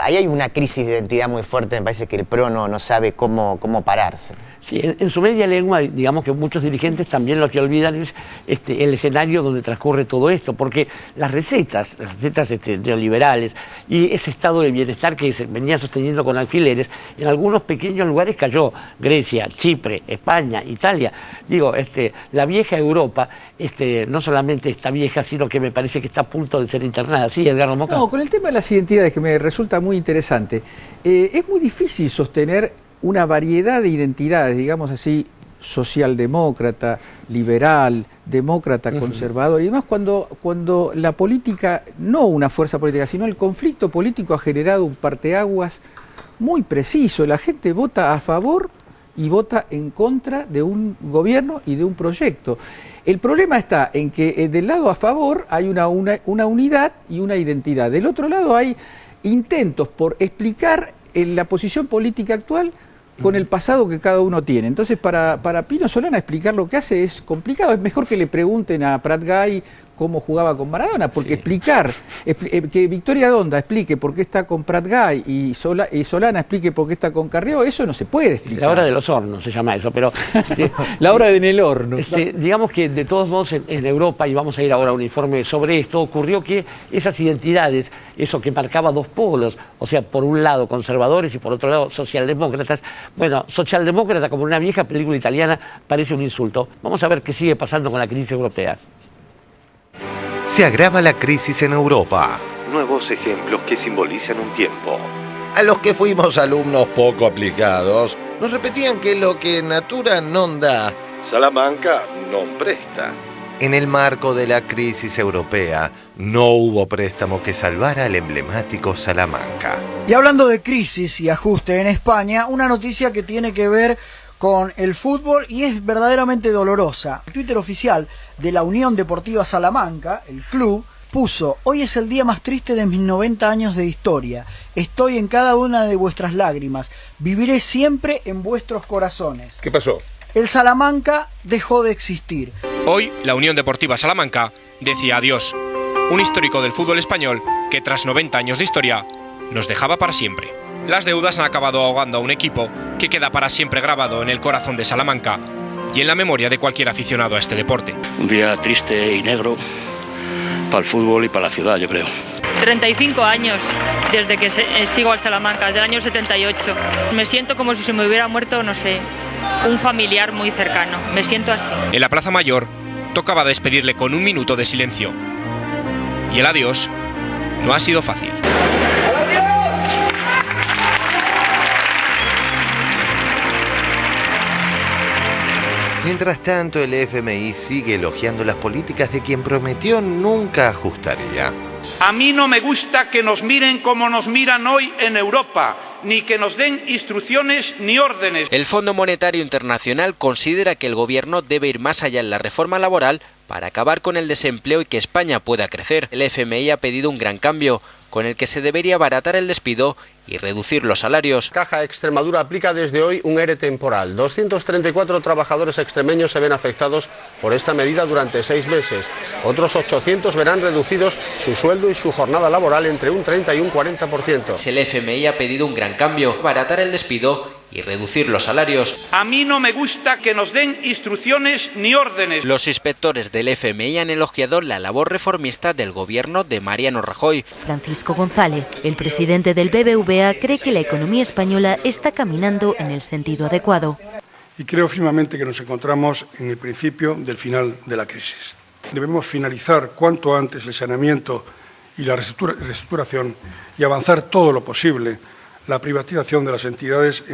ahí hay una crisis de identidad muy fuerte, me parece que el PRO no sabe cómo pararse. Sí, en su media lengua, digamos que muchos dirigentes también lo que olvidan es el escenario donde transcurre todo esto, porque las recetas neoliberales y ese estado de bienestar que se venía sosteniendo con alfileres, en algunos pequeños lugares cayó. Grecia, Chipre, España, Italia. Digo, la vieja Europa, no solamente está vieja, sino que me parece que está a punto de ser internada. ¿Sí, Edgardo Moca? No, con el tema de las identidades, que me resulta muy interesante, es muy difícil sostener una variedad de identidades, digamos así, socialdemócrata, liberal, demócrata, conservador, y demás, cuando la política, no una fuerza política, sino el conflicto político ha generado un parteaguas muy preciso. La gente vota a favor y vota en contra de un gobierno y de un proyecto. El problema está en que del lado a favor hay una unidad y una identidad. Del otro lado hay intentos por explicar la posición política actual con el pasado que cada uno tiene. Entonces, para Pino Solana explicar lo que hace es complicado. Es mejor que le pregunten a Prat Gay cómo jugaba con Maradona, porque explicar, que Victoria Donda explique por qué está con Prat Gay y Solana explique por qué está con Carrió, eso no se puede explicar. La hora de los hornos se llama eso, pero... la hora en el horno. Digamos que de todos modos en Europa, y vamos a ir ahora a un informe sobre esto, ocurrió que esas identidades, eso que marcaba dos polos, o sea, por un lado conservadores y por otro lado socialdemócratas, bueno, socialdemócrata como una vieja película italiana parece un insulto. Vamos a ver qué sigue pasando con la crisis europea. Se agrava la crisis en Europa. Nuevos ejemplos que simbolizan un tiempo. A los que fuimos alumnos poco aplicados, nos repetían que lo que natura non da, Salamanca non presta. En el marco de la crisis europea, no hubo préstamo que salvara al emblemático Salamanca. Y hablando de crisis y ajuste en España, una noticia que tiene que ver con el fútbol y es verdaderamente dolorosa. El Twitter oficial de la Unión Deportiva Salamanca, el club, puso: hoy es el día más triste de mis 90 años de historia. Estoy en cada una de vuestras lágrimas. Viviré siempre en vuestros corazones. ¿Qué pasó? El Salamanca dejó de existir. Hoy, la Unión Deportiva Salamanca decía adiós. Un histórico del fútbol español que tras 90 años de historia nos dejaba para siempre. Las deudas han acabado ahogando a un equipo que queda para siempre grabado en el corazón de Salamanca y en la memoria de cualquier aficionado a este deporte. Un día triste y negro para el fútbol y para la ciudad, yo creo. 35 años desde que sigo al Salamanca, desde el año 78. Me siento como si se me hubiera muerto, no sé, un familiar muy cercano. Me siento así. En la Plaza Mayor tocaba despedirle con un minuto de silencio. Y el adiós no ha sido fácil. Mientras tanto, el FMI sigue elogiando las políticas de quien prometió nunca ajustaría. A mí no me gusta que nos miren como nos miran hoy en Europa, ni que nos den instrucciones ni órdenes. El Fondo Monetario Internacional considera que el gobierno debe ir más allá en la reforma laboral para acabar con el desempleo y que España pueda crecer. El FMI ha pedido un gran cambio, con el que se debería abaratar el despido y reducir los salarios. Caja Extremadura aplica desde hoy un ERE temporal. 234 trabajadores extremeños se ven afectados por esta medida durante 6 meses. Otros 800 verán reducidos su sueldo y su jornada laboral entre un 30 y un 40%. El FMI ha pedido un gran cambio, abaratar el despido y reducir los salarios. A mí no me gusta que nos den instrucciones ni órdenes. Los inspectores del FMI han elogiado la labor reformista del gobierno de Mariano Rajoy. Francisco González, el presidente del BBVA, cree que la economía española está caminando en el sentido adecuado. Y creo firmemente que nos encontramos en el principio del final de la crisis. Debemos finalizar cuanto antes el saneamiento y la reestructuración y avanzar todo lo posible la privatización de las entidades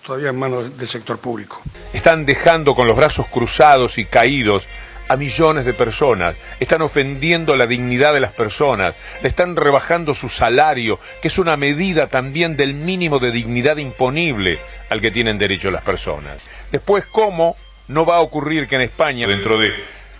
todavía en manos del sector público. Están dejando con los brazos cruzados y caídos a millones de personas, están ofendiendo la dignidad de las personas, le están rebajando su salario, que es una medida también del mínimo de dignidad imponible al que tienen derecho las personas. Después, ¿cómo no va a ocurrir que en España, dentro de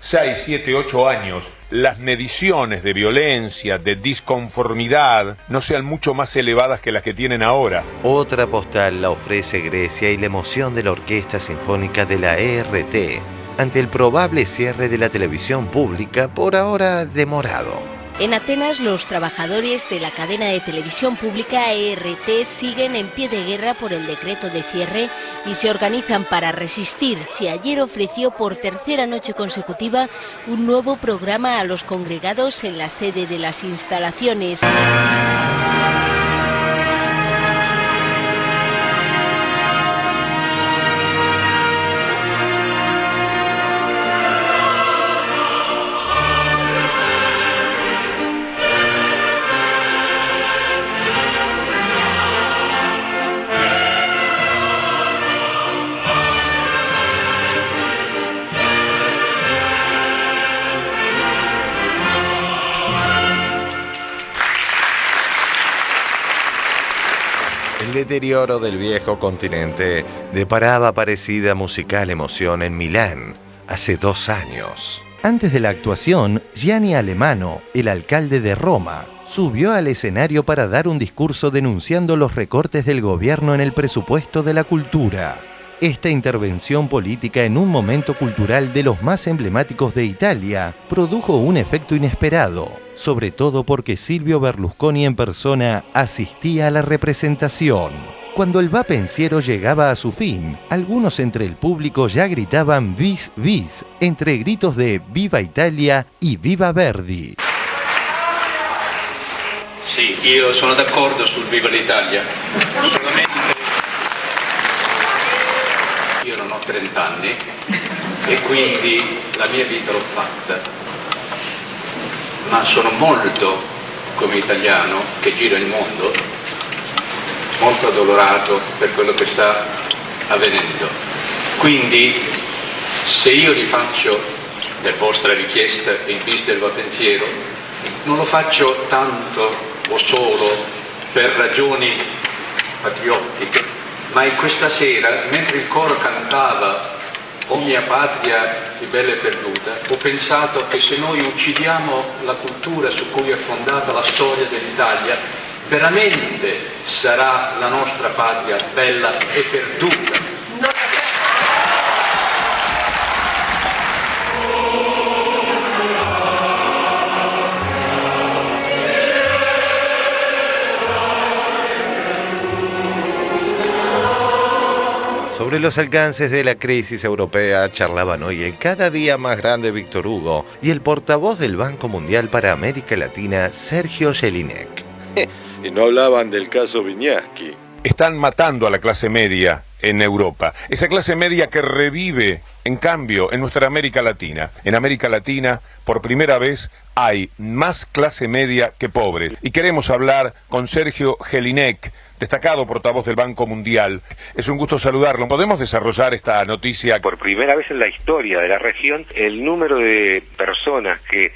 6, 7, 8 años, las mediciones de violencia, de disconformidad, no sean mucho más elevadas que las que tienen ahora? Otra postal la ofrece Grecia y la emoción de la Orquesta Sinfónica de la ERT ante el probable cierre de la televisión pública, por ahora demorado. En Atenas, los trabajadores de la cadena de televisión pública ERT siguen en pie de guerra por el decreto de cierre y se organizan para resistir, que ayer ofreció por tercera noche consecutiva un nuevo programa a los congregados en la sede de las instalaciones. El deterioro del viejo continente deparaba parecida musical emoción en Milán hace 2 años. Antes de la actuación, Gianni Alemano, el alcalde de Roma, subió al escenario para dar un discurso denunciando los recortes del gobierno en el presupuesto de la cultura. Esta intervención política en un momento cultural de los más emblemáticos de Italia produjo un efecto inesperado, sobre todo porque Silvio Berlusconi en persona asistía a la representación. Cuando el va pensiero llegaba a su fin, algunos entre el público ya gritaban bis bis, entre gritos de Viva Italia y Viva Verdi. Sì, io sono d'accordo sul Viva l'Italia. Io non ho 30 anni e quindi la mia vita l'ho fatta, ma sono molto, come italiano che gira il mondo, molto addolorato per quello che sta avvenendo. Quindi se io rifaccio, per vostra richiesta e in vista del vostro pensiero, non lo faccio tanto o solo per ragioni patriottiche, ma in questa sera, mentre il coro cantava O mia patria più bella e perduta, ho pensato che se noi uccidiamo la cultura su cui è fondata la storia dell'Italia, veramente sarà la nostra patria bella e perduta. Sobre los alcances de la crisis europea charlaban hoy el cada día más grande Víctor Hugo y el portavoz del Banco Mundial para América Latina, Sergio Jelinek. Y no hablaban del caso Viñaski. Están matando a la clase media en Europa. Esa clase media que revive, en cambio, en nuestra América Latina. En América Latina, por primera vez, hay más clase media que pobres. Y queremos hablar con Sergio Jelinek, destacado portavoz del Banco Mundial. Es un gusto saludarlo. ¿Podemos desarrollar esta noticia? Por primera vez en la historia de la región, el número de personas que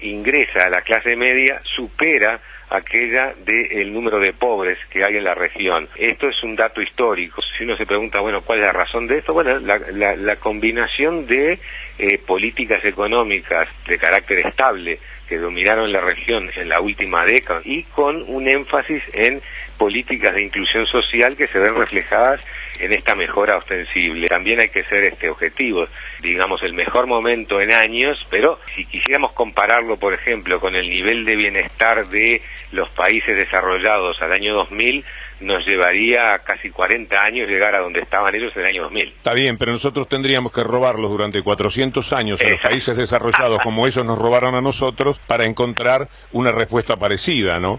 ingresa a la clase media supera aquella del número de pobres que hay en la región. Esto es un dato histórico. Si uno se pregunta, bueno, ¿cuál es la razón de esto? Bueno, la combinación de políticas económicas de carácter estable que dominaron la región en la última década y con un énfasis en políticas de inclusión social que se ven reflejadas en esta mejora ostensible. También hay que ser objetivos, digamos, el mejor momento en años, pero si quisiéramos compararlo, por ejemplo, con el nivel de bienestar de los países desarrollados al año 2000, nos llevaría casi 40 años llegar a donde estaban ellos en el año 2000. Está bien, pero nosotros tendríamos que robarlos durante 400 años a los países desarrollados como ellos nos robaron a nosotros para encontrar una respuesta parecida, ¿no?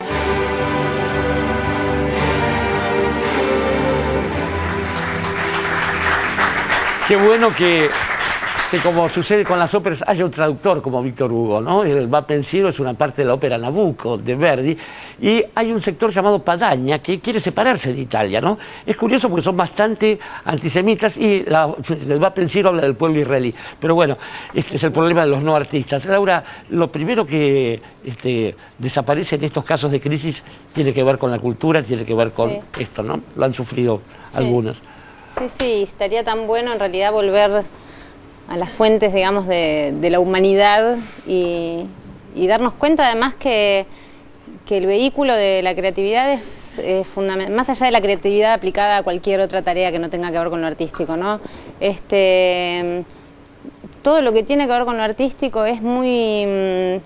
Qué bueno que como sucede con las óperas, haya un traductor como Víctor Hugo, ¿no? El Va Pensiero es una parte de la ópera Nabucco de Verdi, y hay un sector llamado Padania que quiere separarse de Italia, ¿no? Es curioso porque son bastante antisemitas y el Va Pensiero habla del pueblo israelí. Pero bueno, este es el problema de los no artistas. Laura, lo primero que desaparece en estos casos de crisis tiene que ver con la cultura, tiene que ver con esto, ¿no? Lo han sufrido algunos. Sí, estaría tan bueno en realidad volver a las fuentes, digamos, de la humanidad y darnos cuenta además que el vehículo de la creatividad es fundamental, más allá de la creatividad aplicada a cualquier otra tarea que no tenga que ver con lo artístico, ¿no? Todo lo que tiene que ver con lo artístico es muy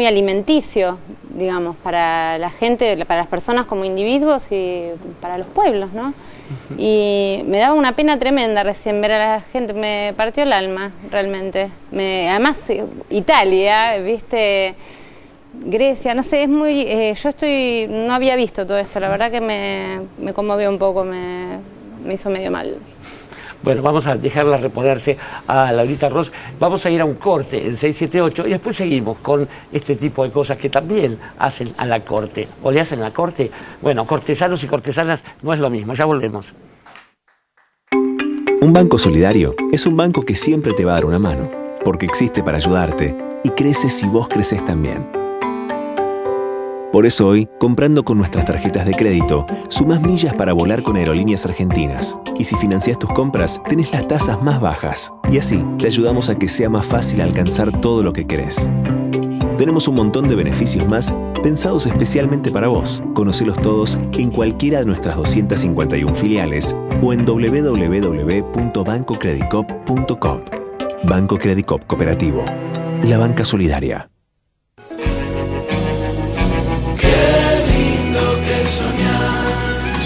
alimenticio, digamos, para la gente, para las personas como individuos y para los pueblos, ¿no? Y me daba una pena tremenda recién ver a la gente, me partió el alma realmente. Además, Italia, ¿viste? Grecia, no sé, es muy... no había visto todo esto, la verdad que me conmovió un poco, me hizo medio mal. Bueno, vamos a dejarla reponerse a Laurita Ross. Vamos a ir a un corte en 678 y después seguimos con este tipo de cosas que también hacen a la corte. ¿O le hacen a la corte? Bueno, cortesanos y cortesanas no es lo mismo. Ya volvemos. Un banco solidario es un banco que siempre te va a dar una mano, porque existe para ayudarte y crece si vos creces también. Por eso hoy, comprando con nuestras tarjetas de crédito, sumás millas para volar con Aerolíneas Argentinas. Y si financiás tus compras, tenés las tasas más bajas. Y así, te ayudamos a que sea más fácil alcanzar todo lo que querés. Tenemos un montón de beneficios más pensados especialmente para vos. Conocelos todos en cualquiera de nuestras 251 filiales o en www.bancocreditcop.com. Banco Credicop Cooperativo. La banca solidaria.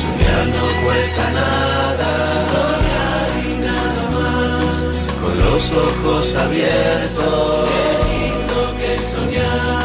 Soñar no cuesta nada, soñar y nada más, con los ojos abiertos. Qué lindo que soñar.